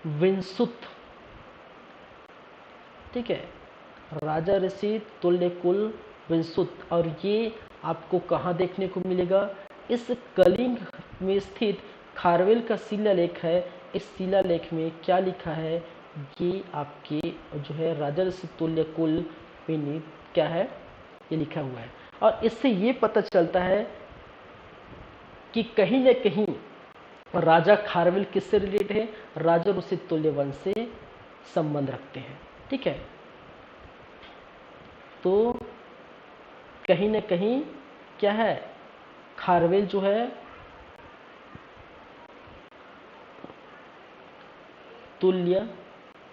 विंसुत। ठीक है, राजा ऋषि तुल्य कुल विंसुत। और ये आपको कहाँ देखने को मिलेगा? इस कलिंग में स्थित खारवेल का शिलालेख है। इस शिलालेख में क्या लिखा है? ये आपके जो है राजा ऋषि तुल्य कुल में क्या है, ये लिखा हुआ है। और इससे ये पता चलता है कि कहीं न कहीं राजा खारवेल किससे रिलेटेड है? राजा ऋषि तुल्य वंश से संबंध रखते हैं। ठीक है, तो कहीं न कहीं क्या है, खारवेल जो है तुल्य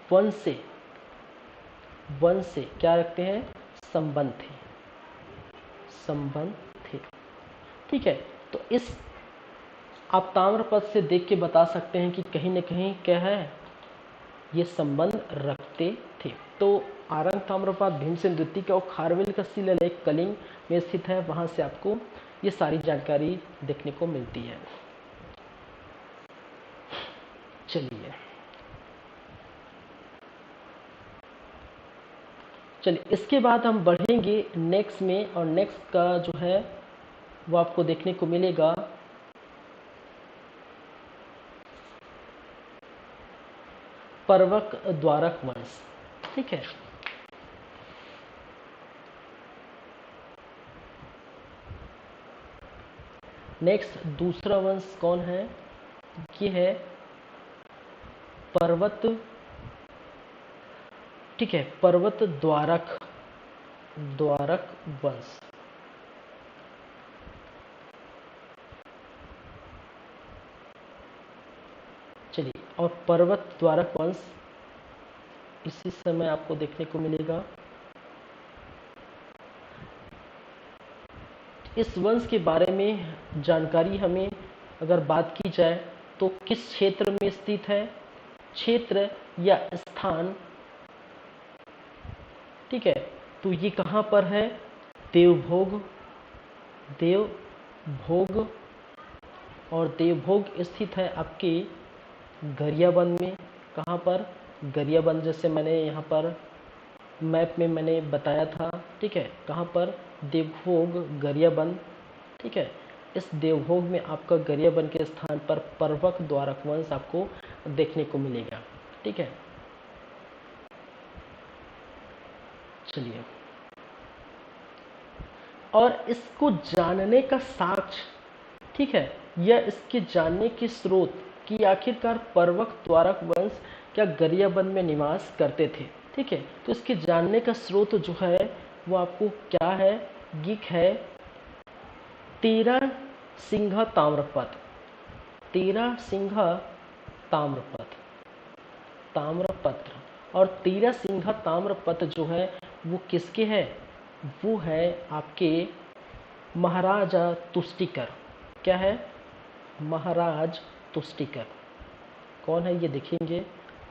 वंश से क्या रखते हैं? संबंध थे। ठीक है, तो इस आप ताम्रपत्र से देख के बता सकते हैं कि कहीं न कहीं क्या है, ये संबंध रखते थे। तो आरंग ताम्रपात भीमसेन द्वितीय का और खारवेल का शिलालेख कलिंग में स्थित है। वहां से आपको ये सारी जानकारी देखने को मिलती है। चलिए इसके बाद हम बढ़ेंगे नेक्स्ट में, और नेक्स्ट का जो है वो आपको देखने को मिलेगा परवक द्वारक वंश। ठीक है, नेक्स्ट दूसरा वंश कौन है? ये है पर्वत। ठीक है, पर्वत द्वारक वंश। चलिए, और पर्वत द्वारक वंश इसी समय आपको देखने को मिलेगा। इस वंश के बारे में जानकारी हमें अगर बात की जाए तो किस क्षेत्र में स्थित है? क्षेत्र या स्थान। ठीक है, तो ये कहाँ पर है? देवभोग। और देवभोग स्थित है आपके गरियाबंद में। कहाँ पर? गरियाबंद, जैसे मैंने यहाँ पर मैप में मैंने बताया था। ठीक है, कहाँ पर? देवभोग गरियाबंद। ठीक है, इस देवभोग में आपका गरियाबंद के स्थान पर पर्वक द्वारक वंश आपको देखने को मिलेगा। ठीक है, चलिए, और इसको जानने का साक्ष्य, ठीक है, या इसके जानने के स्रोत कि आखिरकार पर्वक द्वारक वंश क्या गरियाबंद में निवास करते थे। ठीक है, तो इसके जानने का स्रोत जो है वो आपको क्या है? गिक है 13 सिंह ताम्रपत्र। 13 सिंह ताम्रपत्र। और 13 सिंह ताम्रपत्र जो है वो किसके है? वो है आपके महाराजा तुष्टिकर। क्या है? महाराज तुष्टिकर। कौन है ये देखेंगे?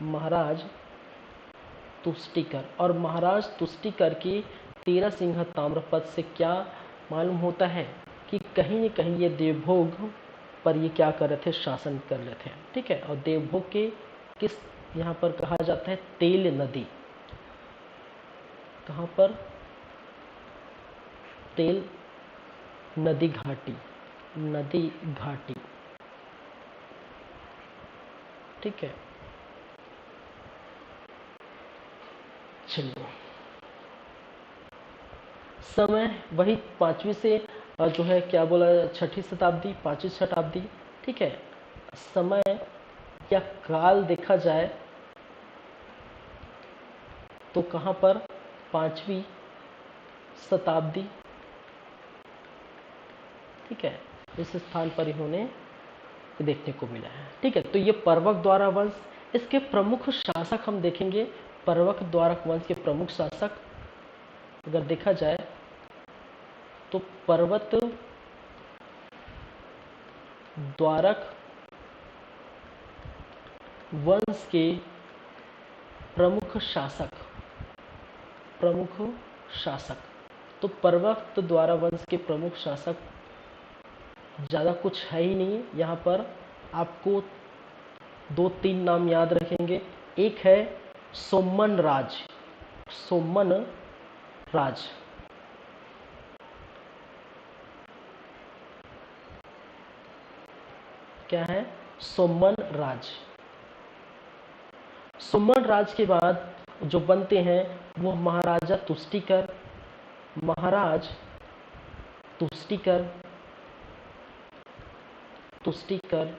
महाराज तुष्टिकर। और महाराज तुष्टिकर की 13 सिंह ताम्रपत्र से क्या मालूम होता है कि कहीं न कहीं ये देवभोग पर ये क्या कर रहे थे? शासन कर रहे थे। ठीक है, और देवभोग के किस यहाँ पर कहा जाता है? तेल नदी। कहाँ पर? तेल नदी घाटी। ठीक है, चलिए, समय वही 5वीं से जो है क्या बोला, 6ठी शताब्दी, 5वीं शताब्दी। ठीक है, समय या काल देखा जाए तो कहाँ पर? 5वीं शताब्दी। ठीक है, इस स्थान पर इन्होंने देखने को मिला है। ठीक है, तो ये पर्वक द्वारक वंश, इसके प्रमुख शासक हम देखेंगे। पर्वक द्वारक वंश के प्रमुख शासक अगर देखा जाए तो पर्वत द्वारक वंश के प्रमुख शासक, प्रमुख शासक। तो पर्वत द्वारा वंश के प्रमुख शासक ज़्यादा कुछ है ही नहीं यहाँ पर। आपको 2-3 नाम याद रखेंगे। एक है सोमन राज, सोमन राज, क्या है? सोमन राज। सोमन राज के बाद जो बनते हैं वो महाराजा तुष्टिकर, महाराज तुष्टिकर, तुष्टिकर।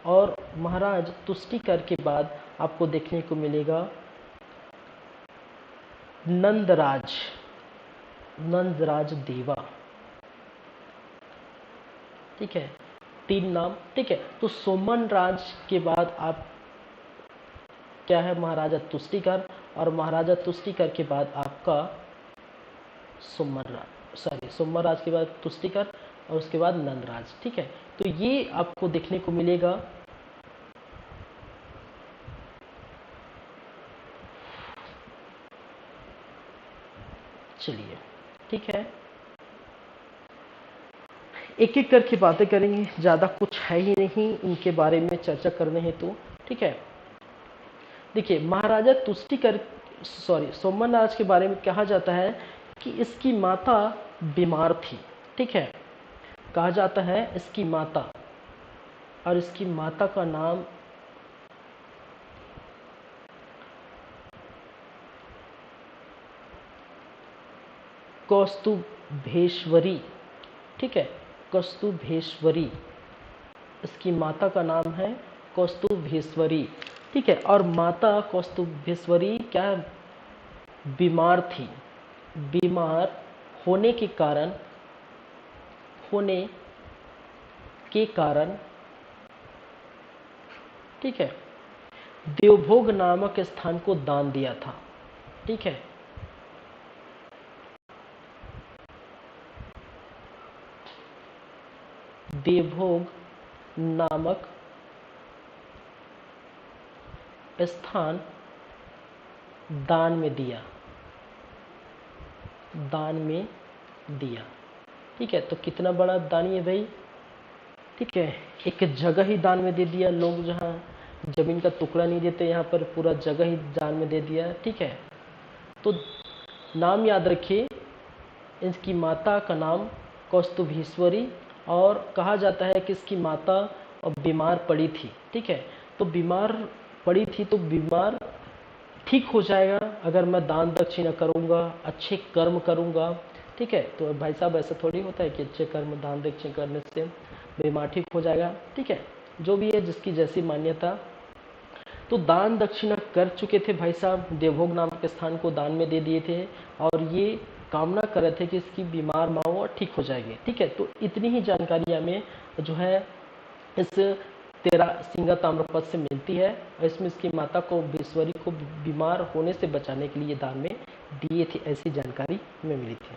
और महाराज तुष्टिकर के बाद आपको देखने को मिलेगा नंदराज, नंदराज देवा। ठीक है, 3 नाम। ठीक है, तो सोमन राज के बाद आप क्या है? महाराजा तुष्टिकर, और महाराजा तुष्टिकर के बाद आपका सोमन राज, सॉरी सोमन राज के बाद तुष्टिकर और उसके बाद नंदराज। ठीक है, तो ये आपको देखने को मिलेगा। चलिए, ठीक है, एक एक करके बातें करेंगे, ज़्यादा कुछ है ही नहीं इनके बारे में चर्चा करने हेतु। ठीक है, देखिए महाराजा तुष्टिकर, सॉरी सोमन राज के बारे में कहा जाता है कि इसकी माता बीमार थी। ठीक है, कहा जाता है इसकी माता, और इसकी माता का नाम कौस्तुभेश्वरी। ठीक है, कौस्तुभेश्वरी, इसकी माता का नाम है कौस्तुभेश्वरी। ठीक है, और माता कौस्तुभेश्वरी क्या बीमार थी। बीमार होने के कारण, होने के कारण, ठीक है, देवभोग नामक स्थान को दान दिया था। ठीक है, देवभोग नामक स्थान दान में दिया, दान में दिया। ठीक है, तो कितना बड़ा दानी है भाई। ठीक है, एक जगह ही दान में दे दिया। लोग जहाँ जमीन का टुकड़ा नहीं देते, यहाँ पर पूरा जगह ही दान में दे दिया। ठीक है, तो नाम याद रखिए, इसकी माता का नाम कौस्तुभेश्वरी, और कहा जाता है कि इसकी माता बीमार पड़ी थी। ठीक है, तो बीमार पड़ी थी तो बीमार ठीक हो जाएगा अगर मैं दान दक्षिणा करूँगा, अच्छे कर्म करूँगा। ठीक है, तो भाई साहब ऐसा थोड़ी होता है कि अच्छे कर्म दान दक्षिणा करने से बीमार ठीक हो जाएगा। ठीक है, जो भी है जिसकी जैसी मान्यता। तो दान दक्षिणा कर चुके थे भाई साहब, देवभोग नाम के स्थान को दान में दे दिए थे, और ये कामना कर रहे थे कि इसकी बीमार माँ वो ठीक हो जाएगी। ठीक है, तो इतनी ही जानकारी हमें जो है इस 13 सिंगा ताम्रपत्र से मिलती है, और इसमें इसकी माता को बेश्वरी को बीमार होने से बचाने के लिए दान में दिए थे, ऐसी जानकारी हमें मिली थी।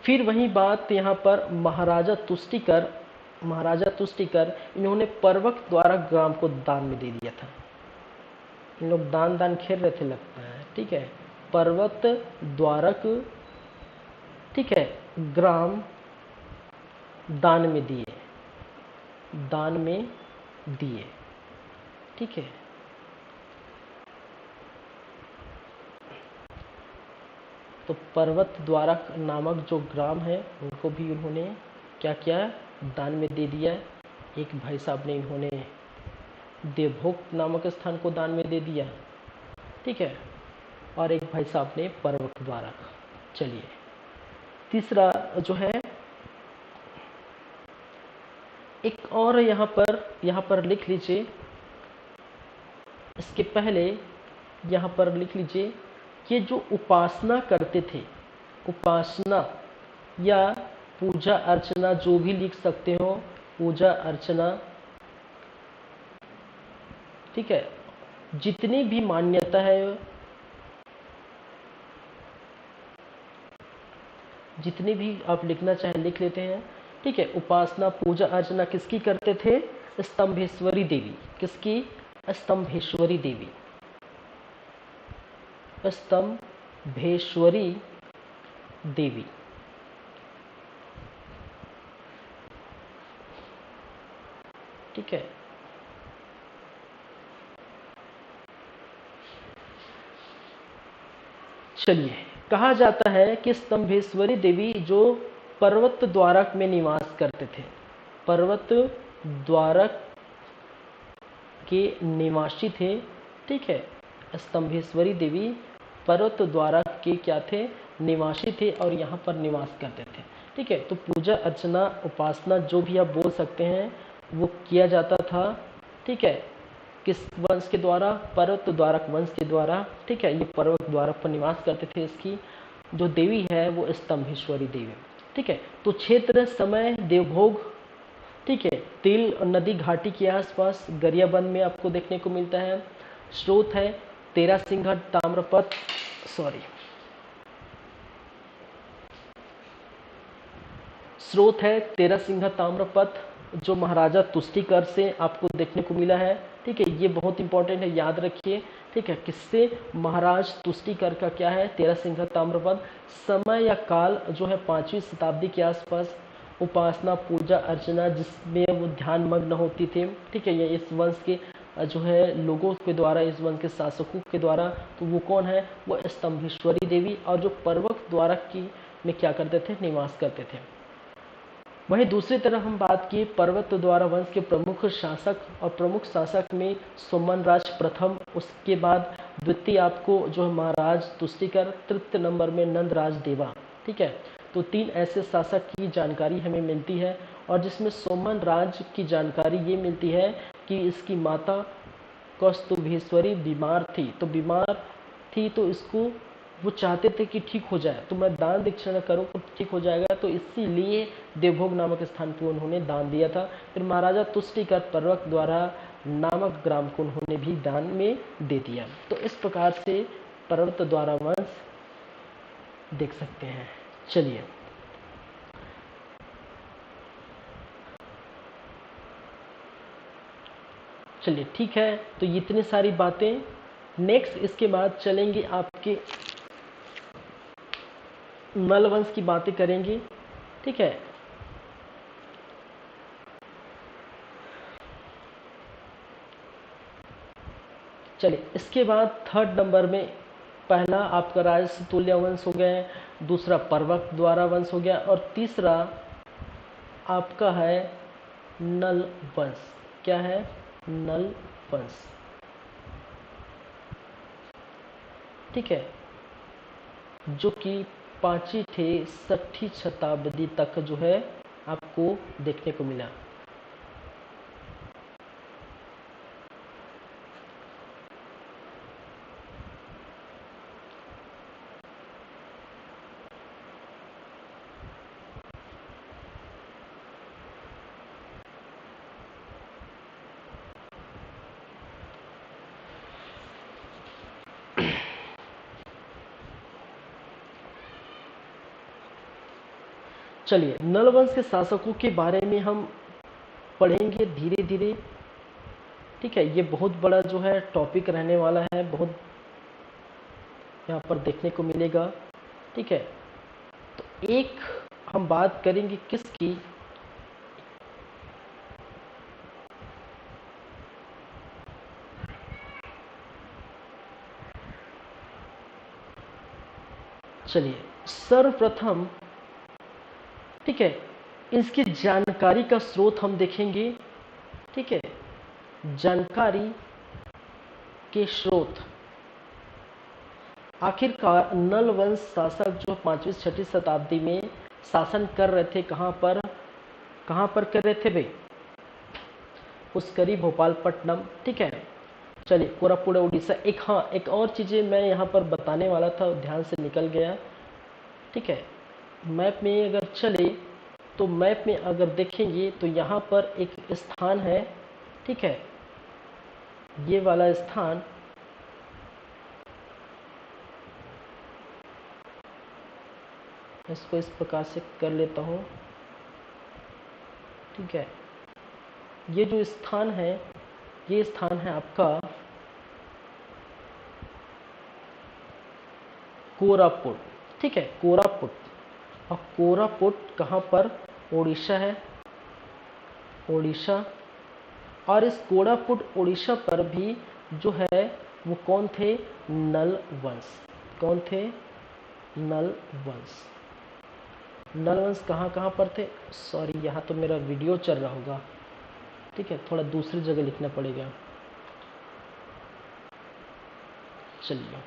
फिर वही बात यहाँ पर महाराजा तुष्टिकर, महाराजा तुष्टिकर इन्होंने पर्वत द्वारा ग्राम को दान में दे दिया था। इन लोग दान दान खेल रहे थे लगता है। ठीक है, पर्वत द्वारक, ठीक है, ग्राम दान में दिए, दान में दिए। ठीक है, तो पर्वत द्वारक नामक जो ग्राम है उनको भी उन्होंने क्या किया? दान में दे दिया। एक भाई साहब ने इन्होंने देवभोग नामक स्थान को दान में दे दिया। ठीक है, और एक भाई साहब ने पर्वत द्वारक। चलिए, तीसरा जो है एक और यहाँ पर लिख लीजिए, इसके पहले यहाँ पर लिख लीजिए, ये जो उपासना करते थे, उपासना या पूजा अर्चना जो भी लिख सकते हो, पूजा अर्चना। ठीक है, जितनी भी मान्यता है, जितनी भी आप लिखना चाहे लिख लेते हैं। ठीक है, उपासना पूजा अर्चना किसकी करते थे? स्तंभेश्वरी देवी। किसकी? स्तंभेश्वरी देवी। स्तंभेश्वरी देवी। ठीक है। चलिए, कहा जाता है कि स्तंभेश्वरी देवी जो पर्वत द्वारक में निवास करते थे, पर्वत द्वारक के निवासी थे। ठीक है, स्तंभेश्वरी देवी पर्वत द्वारक के क्या थे? निवासी थे और यहाँ पर निवास करते थे। ठीक है, तो पूजा अर्चना उपासना जो भी आप बोल सकते हैं वो किया जाता था। ठीक है, किस वंश के द्वारा? पर्वत द्वारक वंश के द्वारा। ठीक है, ये पर्वत द्वारक पर निवास करते थे। इसकी जो देवी है वो स्तंभेश्वरी देवी। ठीक है, तो क्षेत्र समय देवभोग। ठीक है, तिल नदी घाटी के आसपास गरियाबंद में आपको देखने को मिलता है। स्रोत है तेरासिंघट ताम्रपत्र, स्रोत है तेरासिंघट ताम्रपत्र जो महाराजा तुष्टिकर से आपको देखने को मिला है। ठीक है, ये बहुत इंपॉर्टेंट है, याद रखिए। ठीक है, किससे? महाराज तुष्टिकर का क्या है? तेरासिंघट ताम्रपत्र। समय या काल जो है 5वीं शताब्दी के आसपास। उपासना पूजा अर्चना जिसमें वो ध्यान मग्न होती थे। ठीक है, ये इस वंश के जो है लोगों के द्वारा, इस वंश के शासकों के द्वारा। तो वो कौन है? वो स्तंभेश्वरी देवी, और जो पर्वत द्वारक की में क्या करते थे? निवास करते थे। वहीं दूसरी तरफ हम बात की पर्वत द्वारा वंश के प्रमुख शासक, और प्रमुख शासक में सोमन राज प्रथम, उसके बाद द्वितीय आपको जो है महाराज तुष्टिकर, तृतीय नंबर में नंदराज देवा। ठीक है, तो 3 ऐसे शासक की जानकारी हमें मिलती है, और जिसमें सोमन राज की जानकारी ये मिलती है कि इसकी माता कौस्तुभेश्वरी बीमार थी। तो बीमार थी तो इसको वो चाहते थे कि ठीक हो जाए, तो मैं दान दक्षिणा करूँ तो ठीक हो जाएगा, तो इसीलिए देवभोग नामक स्थान को उन्होंने दान दिया था। फिर महाराजा तुष्टिकर पर्वत द्वारा नामक ग्राम को उन्होंने भी दान में दे दिया। तो इस प्रकार से पर्वत द्वारा वंश देख सकते हैं। चलिए, ठीक है, तो इतनी सारी बातें। नेक्स्ट इसके बाद चलेंगे आपके नल वंश की बातें करेंगे। ठीक है, चलिए, इसके बाद 3rd नंबर में पहला आपका राजसूतुल्य वंश हो गया, दूसरा पर्वत द्वारा वंश हो गया, और तीसरा आपका है नल वंश। क्या है? नल वंश। ठीक है, जो कि 5वीं से 6वीं शताब्दी तक जो है आपको देखने को मिला। चलिए, नल वंश के शासकों के बारे में हम पढ़ेंगे धीरे धीरे। ठीक है, ये बहुत बड़ा जो है टॉपिक रहने वाला है, बहुत यहाँ पर देखने को मिलेगा। ठीक है, तो एक हम बात करेंगे किसकी? चलिए, सर्वप्रथम ठीक है इसकी जानकारी का स्रोत हम देखेंगे। ठीक है, जानकारी के स्रोत। आखिरकार नल वंश शासक जो 5वीं 6वीं शताब्दी में शासन कर रहे थे, कहाँ पर कर रहे थे भाई? पुष्करी, भोपालपट्टनम। ठीक है, चलिए, कोरापुट उड़ीसा। एक और चीज़ें मैं यहाँ पर बताने वाला था, ध्यान से निकल गया। ठीक है, मैप में अगर चले तो मैप में अगर देखेंगे तो यहाँ पर एक स्थान है। ठीक है, ये वाला स्थान इसको इस प्रकार से कर लेता हूँ। ठीक है, ये जो स्थान है, ये स्थान है आपका कोरापुट। ठीक है, कोरापुट। और कोरापुट कहाँ पर? उड़ीसा है, उड़ीसा। और इस कोरापुट उड़ीसा पर भी जो है वो कौन थे? नल वंश। कौन थे? नल वंश। नल वंश कहाँ कहाँ पर थे? सॉरी, यहाँ तो मेरा वीडियो चल रहा होगा। ठीक है, थोड़ा दूसरी जगह लिखना पड़ेगा। चलिए,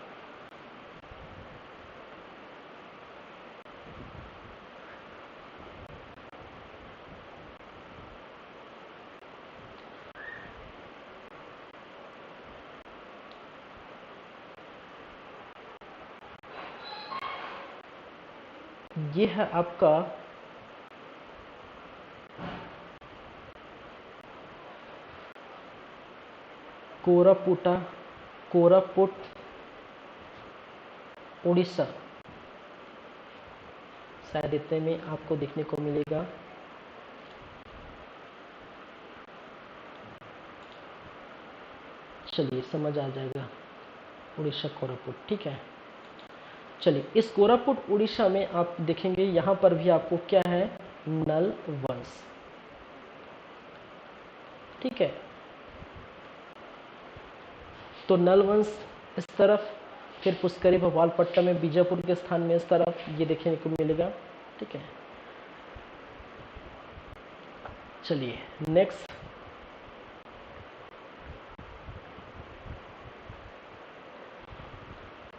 ये है आपका कोरापुटा, कोरापुट उड़ीसा। शायद इतने में आपको देखने को मिलेगा। चलिए, समझ आ जाएगा, उड़ीसा कोरापुट। ठीक है, चलिए, इस कोरापुट उड़ीसा में आप देखेंगे यहाँ पर भी आपको क्या है? नल वंश। ठीक है, तो नल वंश इस तरफ, फिर पुष्करी भोपालपट्टनम में बीजापुर के स्थान में इस तरफ ये देखने को मिलेगा। ठीक है, चलिए नेक्स्ट।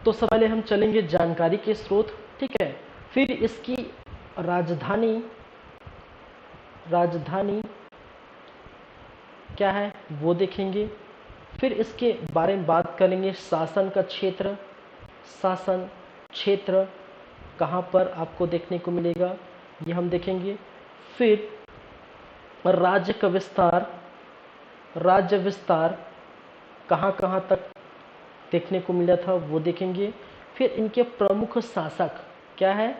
तो सबसे पहले हम चलेंगे जानकारी के स्रोत। ठीक है, फिर इसकी राजधानी, राजधानी क्या है वो देखेंगे। फिर इसके बारे में बात करेंगे, शासन का क्षेत्र, शासन क्षेत्र कहाँ पर आपको देखने को मिलेगा ये हम देखेंगे। फिर राज्य का विस्तार, राज्य विस्तार कहाँ कहाँ तक देखने को मिला था वो देखेंगे। फिर इनके प्रमुख शासक क्या है?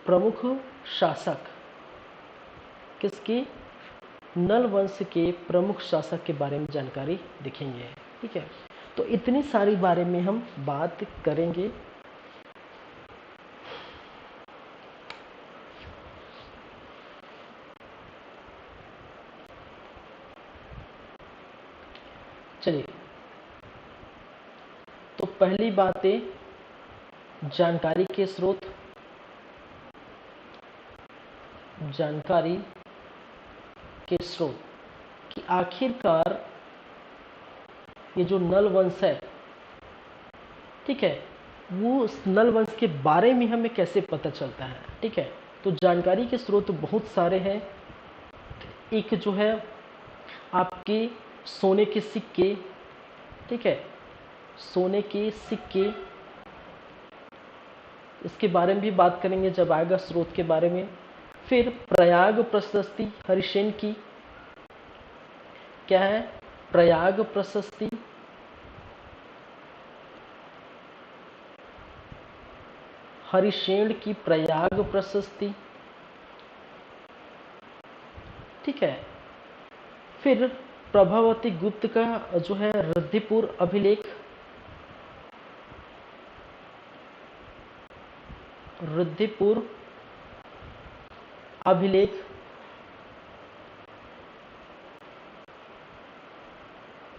प्रमुख शासक किसकी? नल वंश के प्रमुख शासक के बारे में जानकारी देखेंगे। ठीक है, तो इतनी सारी बारे में हम बात करेंगे। चलिए, तो पहली बातें जानकारी के स्रोत, जानकारी के स्रोत कि आखिरकार ये जो नल वंश है, ठीक है, वो उस नल वंश के बारे में हमें कैसे पता चलता है। ठीक है, तो जानकारी के स्रोत बहुत सारे हैं। एक जो है आपके सोने के सिक्के, ठीक है, सोने के सिक्के, इसके बारे में भी बात करेंगे जब आएगा स्रोत के बारे में। फिर प्रयाग प्रशस्ति हरिसेन की, क्या है? प्रयाग प्रशस्ति, हरिसेन की प्रयाग प्रशस्ति। ठीक है, फिर प्रभावती गुप्त का जो है ऋद्धिपुर अभिलेख, ऋद्धिपुर अभिलेख।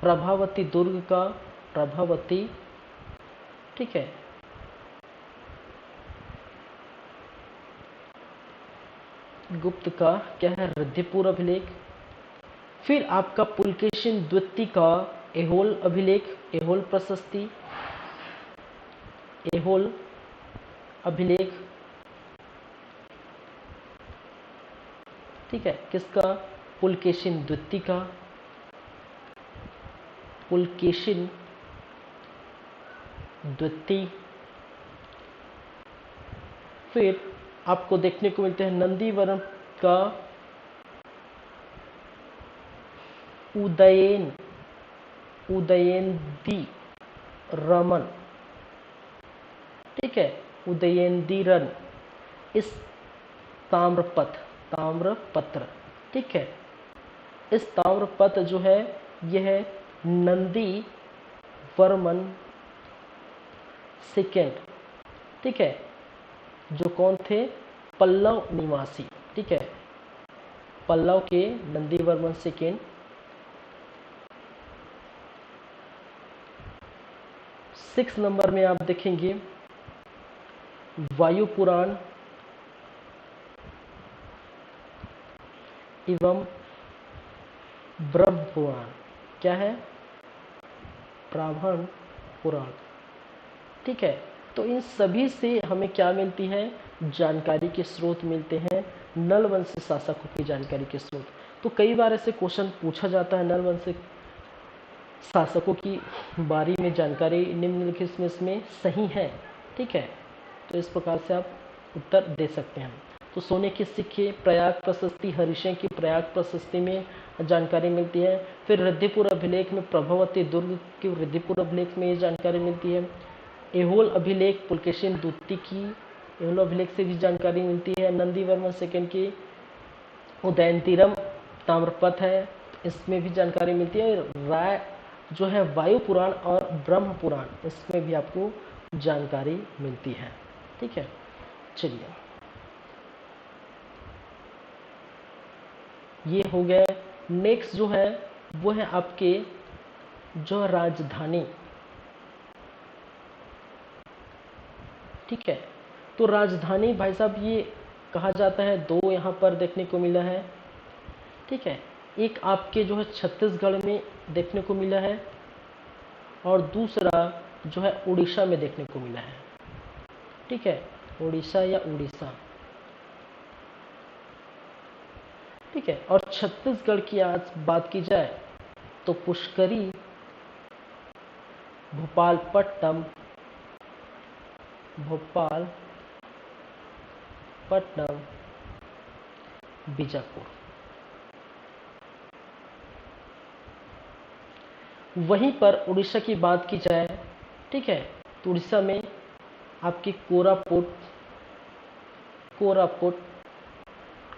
प्रभावती दुर्ग का प्रभावती, ठीक है, गुप्त का क्या है? ऋद्धिपुर अभिलेख। फिर आपका पुलकेशिन द्वितीय का एहोल अभिलेख, एहोल प्रशस्ति, एहोल अभिलेख। ठीक है, किसका? पुलकेशिन द्वितीय का, पुलकेशिन द्वितीय। फिर आपको देखने को मिलते हैं नंदीवरम का उदयन, उदयंती रमन। ठीक है, उदयंतीरन, इस ताम्रपत्र, ताम्रपत्र। ठीक है, इस ताम्रपत्र जो है यह है नंदी वर्मन सेकेंड, ठीक है, जो कौन थे, पल्लव निवासी, ठीक है, पल्लव के नंदी वर्मन सेकेंड। 6 नंबर में आप देखेंगे वायु पुराण एवं ब्रह्म पुराण। क्या है, ब्राह्मण पुराण, ठीक है। तो इन सभी से हमें क्या मिलती है, जानकारी के स्रोत मिलते हैं, नल वंश शासकों की जानकारी के स्रोत। तो कई बार ऐसे क्वेश्चन पूछा जाता है, नल वंश शासकों की बारे में जानकारी निम्नलिखित में इसमें सही है, ठीक है। तो इस प्रकार से आप उत्तर दे सकते हैं। तो सोने के सिक्के, प्रयाग प्रशस्ति, हरिशंकर की प्रयाग प्रशस्ति में जानकारी मिलती है। फिर रिद्धिपुर अभिलेख में प्रभावती दुर्ग की रिद्धिपुर अभिलेख में ये जानकारी मिलती है। एहोल अभिलेख पुलकेशिन द्वितीय की एहोल अभिलेख से भी जानकारी मिलती है। नंदी वर्मन सेकंड की उदयंतीरम ताम्रपत्र है, इसमें भी जानकारी मिलती है। राय जो है वायु पुराण और ब्रह्म पुराण, इसमें भी आपको जानकारी मिलती है, ठीक है। चलिए, ये हो गया। नेक्स्ट जो है वो है आपके जो राजधानी, ठीक है। तो राजधानी भाई साहब ये कहा जाता है, दो यहाँ पर देखने को मिला है, ठीक है। एक आपके जो है छत्तीसगढ़ में देखने को मिला है और दूसरा जो है उड़ीसा में देखने को मिला है, ठीक है, उड़ीसा या उड़ीसा, ठीक है। और छत्तीसगढ़ की आज बात की जाए तो पुष्करी, भोपालपट्टनम, बीजापुर। वहीं पर उड़ीसा की बात की जाए, ठीक है, तो उड़ीसा में आपकी कोरापुट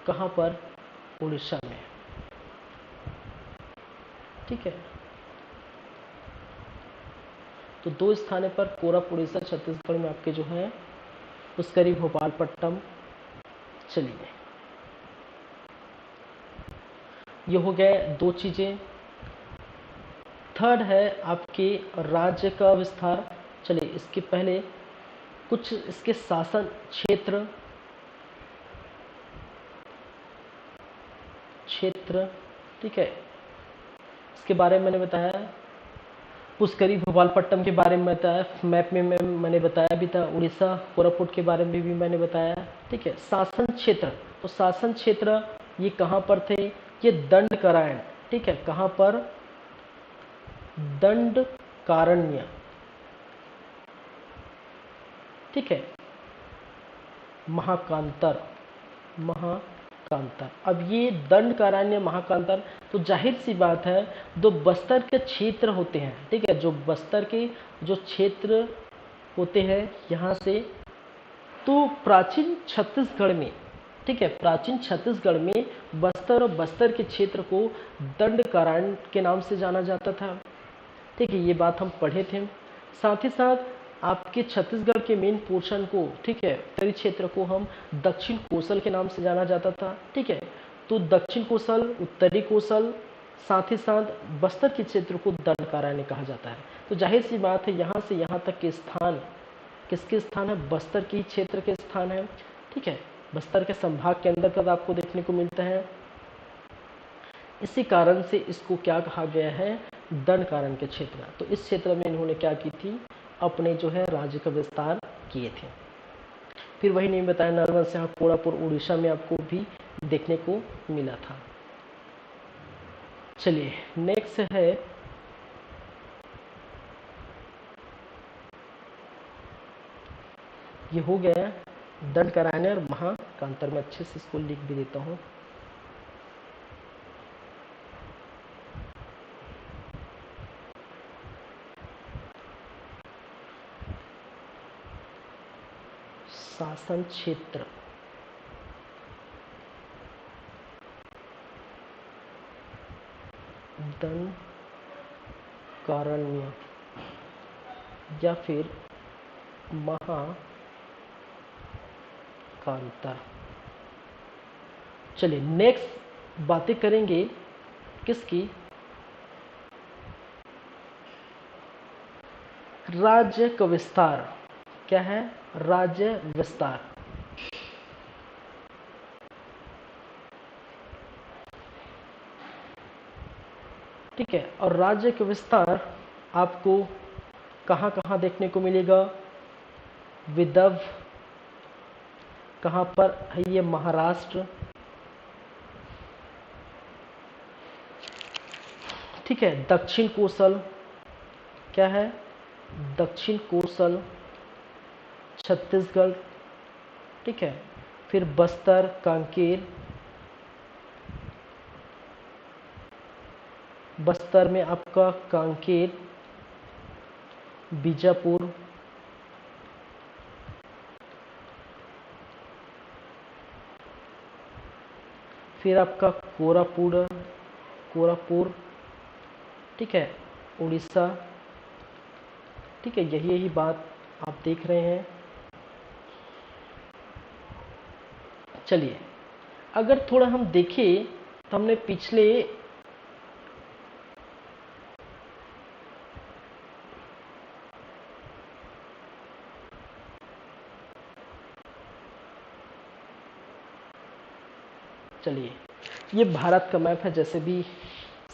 कहाँ पर, उड़ीसा में, ठीक है। तो दो स्थानों पर कोरापुट उड़ीसा छत्तीसगढ़ में आपके जो है पुष्करी, भोपालपट्टनम। चलिए, ये हो गए दो चीजें। थर्ड है आपके राज्य का विस्तार। चलिए, इसके पहले कुछ इसके शासन क्षेत्र, ठीक है, इसके बारे में मैंने बताया। पुष्करी, भोपालपट्टनम के बारे में बताया, मैप में मैंने बताया भी था। उड़ीसा, कोरापुट के बारे में भी मैंने बताया, ठीक है। शासन क्षेत्र, तो शासन क्षेत्र ये कहाँ पर थे, ये दंडकारण्य, ठीक है, कहाँ पर, दंडकारण्य, ठीक है, महाकांतर। अब ये दंडकारण्य, महाकांतर, तो जाहिर सी बात है जो बस्तर के क्षेत्र होते हैं, ठीक है, जो बस्तर के जो क्षेत्र होते हैं यहाँ से, तो प्राचीन छत्तीसगढ़ में, ठीक है, प्राचीन छत्तीसगढ़ में बस्तर और बस्तर के क्षेत्र को दंडकारण्य के नाम से जाना जाता था, ठीक है, ये बात हम पढ़े थे। साथ ही साथ आपके छत्तीसगढ़ के मेन पोर्शन को, ठीक है, उत्तरी क्षेत्र को हम दक्षिण कोसल के नाम से जाना जाता था, ठीक है। तो दक्षिण कोसल, उत्तरी कोसल, साथ ही साथ बस्तर के क्षेत्र को दंडकारण्य कहा जाता है। तो जाहिर सी बात है यहाँ से यहाँ तक के स्थान किसके स्थान है, बस्तर के क्षेत्र के स्थान है, ठीक है, बस्तर के संभाग के अंतर्गत आपको देखने को मिलता है। इसी कारण से इसको क्या कहा गया है, दंडकारण्य के क्षेत्र। तो इस क्षेत्र में इन्होंने क्या की थी, अपने जो है राज्य का विस्तार किए थे। फिर वही नहीं बताया, नलवंश यहाँ कोरापुट उड़ीसा में आपको भी देखने को मिला था। चलिए, नेक्स्ट है ये हो गया दंडकारण्य और महाकांतर। में अच्छे से इसको लिख भी देता हूँ। शासन क्षेत्र, दंडकारण्य या फिर महाकांता। चलिए नेक्स्ट बातें करेंगे किसकी, राज्य का विस्तार। क्या है, राज्य विस्तार। ठीक है, और राज्य का विस्तार आपको कहाँ कहाँ देखने को मिलेगा, विदर्भ, कहाँ पर है ये, महाराष्ट्र। ठीक है, दक्षिण कोसल, क्या है, दक्षिण कोसल छत्तीसगढ़। ठीक है, फिर बस्तर, कांकेर, बस्तर में आपका कांकेर, बीजापुर, फिर आपका कोरापुर। ठीक है, उड़ीसा। ठीक है, यही बात आप देख रहे हैं। चलिए अगर थोड़ा हम देखें तो हमने पिछले चलिए ये भारत का मैप है, जैसे भी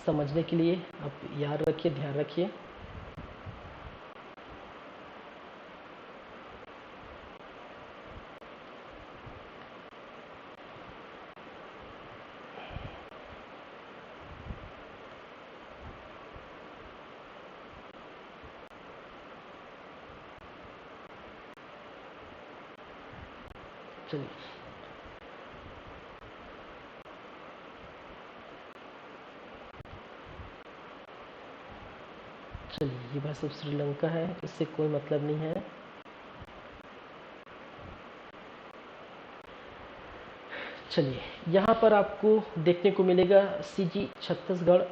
समझने के लिए आप याद रखिए, ध्यान रखिए। चलिए ये भाई सब श्रीलंका है, इससे कोई मतलब नहीं है। चलिए यहाँ पर आपको देखने को मिलेगा सीजी छत्तीसगढ़।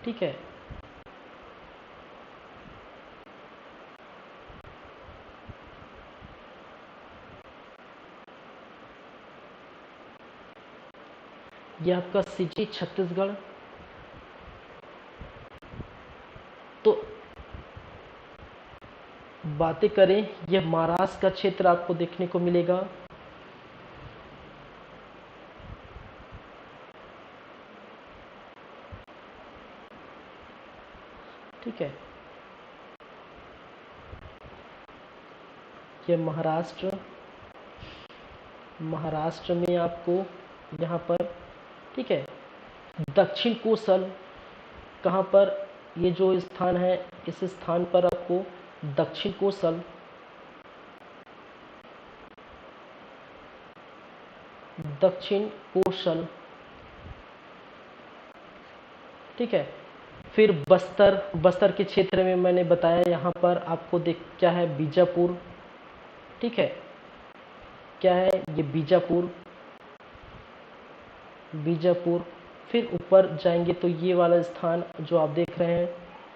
ठीक है, ये आपका सीजी छत्तीसगढ़। तो बातें करें, यह महाराष्ट्र का क्षेत्र आपको देखने को मिलेगा। ठीक है, यह महाराष्ट्र में आपको यहाँ पर। ठीक है, दक्षिण कोसल, कहाँ पर, ये जो स्थान है इस स्थान पर आपको दक्षिण कोसल, दक्षिण कोसल। ठीक है, फिर बस्तर के क्षेत्र में मैंने बताया, यहाँ पर आपको देख क्या है, बीजापुर। ठीक है, क्या है ये, बीजापुर। फिर ऊपर जाएंगे तो ये वाला स्थान जो आप देख रहे हैं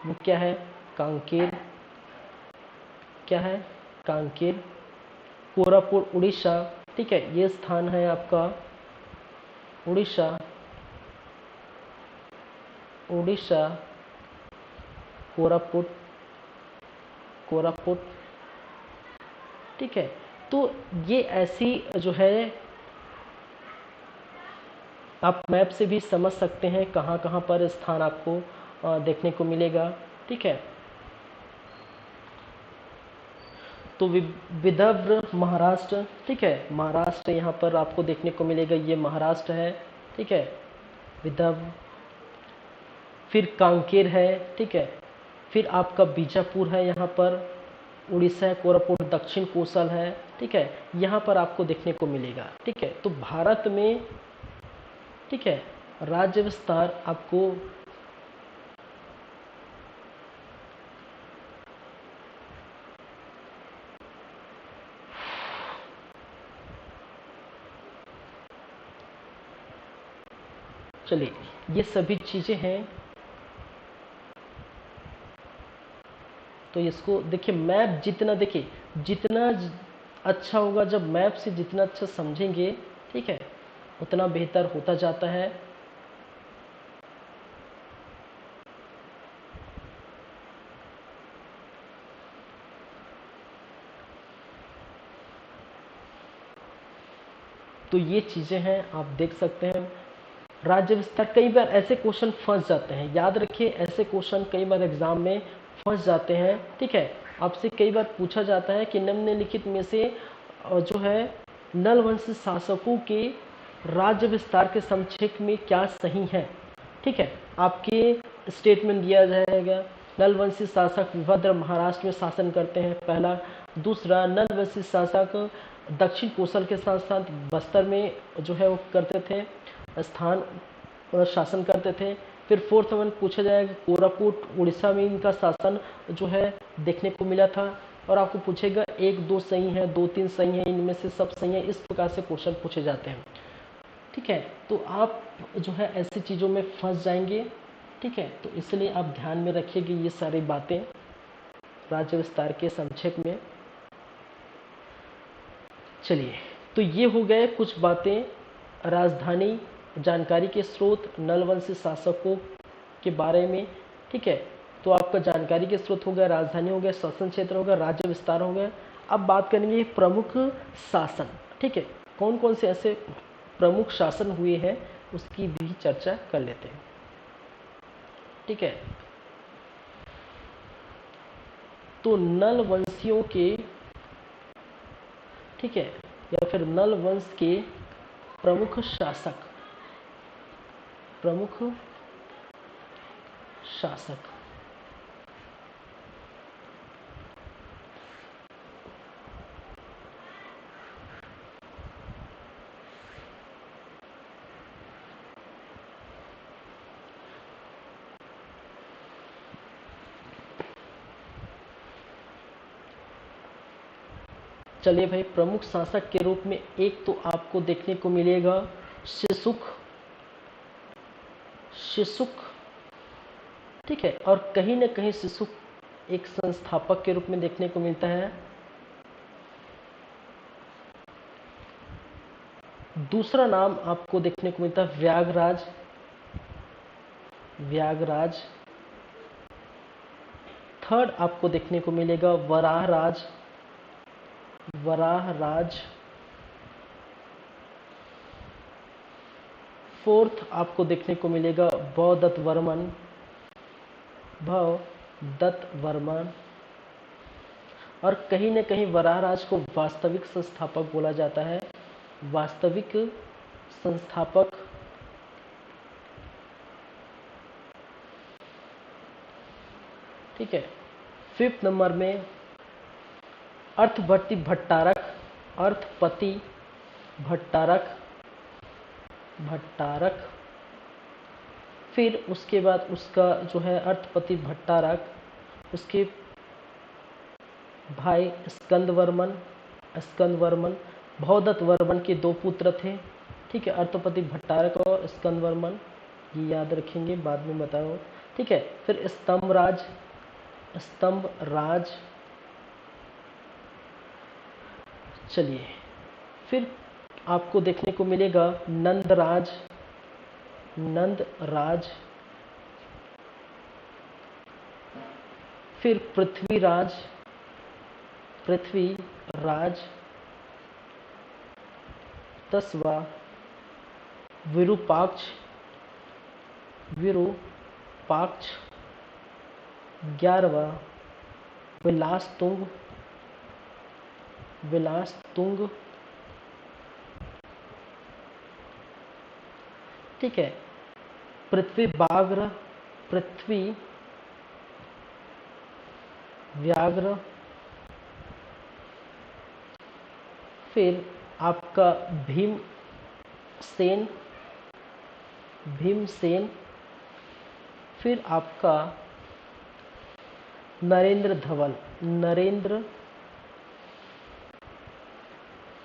वो क्या है, कांकेर। क्या है, कांकेर। कोरापुट उड़ीसा। ठीक है, ये स्थान है आपका उड़ीसा, कोरापुट। ठीक है, तो ये ऐसी जो है आप मैप से भी समझ सकते हैं कहाँ कहाँ पर स्थान आपको देखने को मिलेगा। ठीक है, तो विदर्भ महाराष्ट्र। ठीक है, महाराष्ट्र यहाँ पर आपको देखने को मिलेगा, ये महाराष्ट्र है। ठीक है, विदर्भ। फिर कांकेर है। ठीक है, फिर आपका बीजापुर है यहाँ पर, उड़ीसा है, कोरापुट, दक्षिण कोसल है। ठीक है, यहाँ पर आपको देखने को मिलेगा। ठीक है, तो भारत में, ठीक है, राज्य विस्तार आपको चलिए, ये सभी चीज़ें हैं। तो इसको देखिए, मैप जितना देखिए जितना अच्छा होगा, जब मैप से जितना अच्छा समझेंगे, ठीक है, उतना बेहतर होता जाता है। तो ये चीज़ें हैं, आप देख सकते हैं। राज्य विस्तार, कई बार ऐसे क्वेश्चन फंस जाते हैं, याद रखिए, ऐसे क्वेश्चन कई बार एग्जाम में फंस जाते हैं, ठीक है। आपसे कई बार पूछा जाता है कि निम्नलिखित में से जो है नल वंश शासकों के राज्य विस्तार के संक्षेप में क्या सही है, ठीक है। आपके स्टेटमेंट दिया जाएगा, नल वंशी शासक विभद्र महाराष्ट्र में शासन करते हैं, पहला। दूसरा, नल वंशी शासक दक्षिण कोसल के साथ साथ बस्तर में जो है वो करते थे, स्थान शासन करते थे। फिर फोर्थ वन पूछा जाएगा, कोरापुट उड़ीसा में इनका शासन जो है देखने को मिला था। और आपको पूछेगा 1-2 सही है, 2-3 सही है, इनमें से सब सही है, इस प्रकार से क्वेश्चन पूछे जाते हैं, ठीक है। तो आप जो है ऐसी चीज़ों में फंस जाएंगे, ठीक है। तो इसलिए आप ध्यान में रखिएगा ये सारी बातें राज्य विस्तार के संक्षेप में। चलिए, तो ये हो गए कुछ बातें, राजधानी, जानकारी के स्रोत, नलवंशी शासकों के बारे में, ठीक है। तो आपका जानकारी के स्रोत हो गया, राजधानी हो गया, शासन क्षेत्र हो गया, राज्य विस्तार हो गया। अब बात करेंगे प्रमुख शासन, ठीक है, कौन कौन से ऐसे प्रमुख शासन हुए हैं उसकी भी चर्चा कर लेते हैं, ठीक है। तो नल वंशियों के, ठीक है, या फिर नल वंश के प्रमुख शासक, प्रमुख शासक, चलिए भाई, प्रमुख शासक के रूप में एक तो आपको देखने को मिलेगा शिशुक, शिशुक, ठीक है। और कहीं ना कहीं शिशुक एक संस्थापक के रूप में देखने को मिलता है। दूसरा नाम आपको देखने को मिलता है व्यागराज, व्यागराज। थर्ड आपको देखने को मिलेगा वराहराज, वराहराज। फोर्थ आपको देखने को मिलेगा भवदत्त वर्मन, भवदत्त वर्मन। और कहीं न कहीं वराहराज को वास्तविक संस्थापक बोला जाता है, वास्तविक संस्थापक। ठीक है। फिफ्थ नंबर में अर्थपति भट्टारक, अर्थपति भट्टारक, भट्टारक। फिर उसके बाद उसका जो है अर्थपति भट्टारक, उसके भाई स्कंद वर्मन, स्कंद वर्मन। भवदत्त वर्मन के 2 पुत्र थे, ठीक है, अर्थपति भट्टारक और स्कंद वर्मन, ये याद रखेंगे, बाद में बताओ, ठीक है। फिर स्तंभ राज, स्तंभ राज। चलिए, फिर आपको देखने को मिलेगा नंदराज, नंदराज। फिर पृथ्वीराज, पृथ्वीराज। 10वां विरूपाक्ष, विरूपाक्ष। 11वां विलासतुंग, विलासतुंग, ठीक है। पृथ्वी व्याघ्र, पृथ्वी व्याघ्र। फिर आपका भीमसेन, भीमसेन। फिर आपका नरेंद्र धवल, नरेंद्र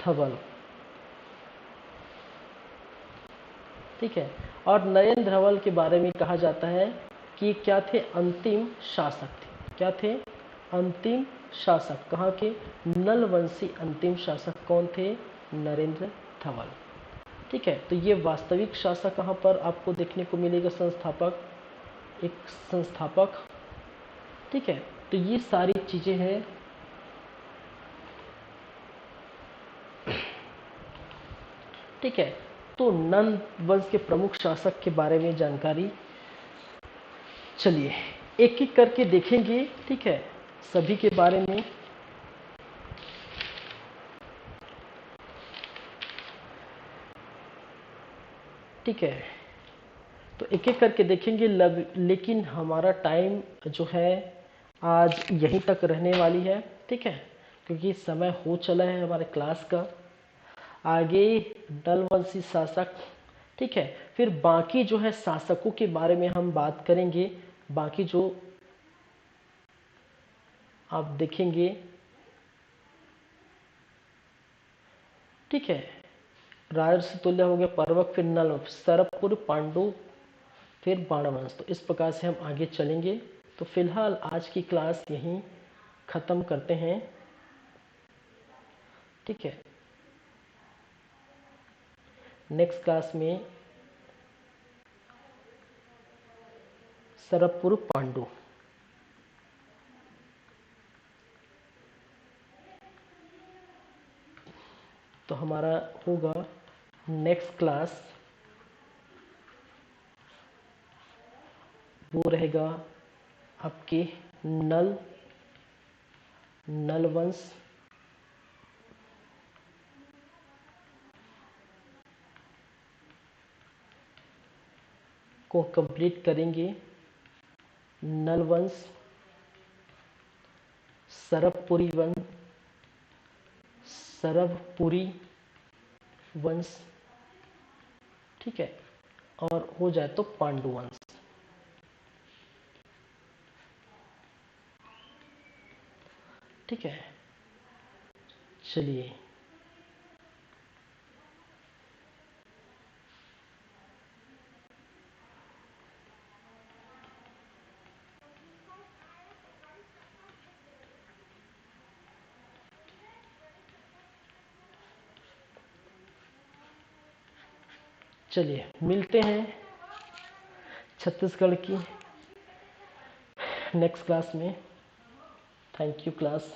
धवल। ठीक है। और नरेंद्र धवल के बारे में कहा जाता है कि क्या थे, अंतिम शासक थे। क्या थे, अंतिम शासक। कहाँ के, नलवंशी अंतिम शासक कौन थे, नरेंद्र धवल। ठीक है, तो ये वास्तविक शासक कहाँ पर आपको देखने को मिलेगा, संस्थापक, एक संस्थापक। ठीक है, तो ये सारी चीजें हैं। ठीक है, तो नंद वंश के प्रमुख शासक के बारे में जानकारी, चलिए एक एक करके देखेंगे। ठीक है, सभी के बारे में। ठीक है, तो एक एक करके देखेंगे। लेकिन हमारा टाइम जो है आज यहीं तक रहने वाली है। ठीक है, क्योंकि समय हो चला है हमारे क्लास का। आगे नलवंशी शासक, ठीक है, फिर बाकी जो है शासकों के बारे में हम बात करेंगे। बाकी जो आप देखेंगे, ठीक है, राजर्षि तुल्य हो गया, पर्वक, फिर नल, सरपपुर, पांडु, फिर बाणवंश। तो इस प्रकार से हम आगे चलेंगे। तो फिलहाल आज की क्लास यहीं खत्म करते हैं। ठीक है, नेक्स्ट क्लास में सरपपुर, पांडु। तो हमारा होगा नेक्स्ट क्लास, वो रहेगा आपके नलवंश को कंप्लीट करेंगे। नलवंश, सरपपुरी वंश, सरवपुरी वंश, ठीक है, और हो जाए तो पांडु वंश। ठीक है, चलिए चलिए मिलते हैं छत्तीसगढ़ की नेक्स्ट क्लास में। Thank you class.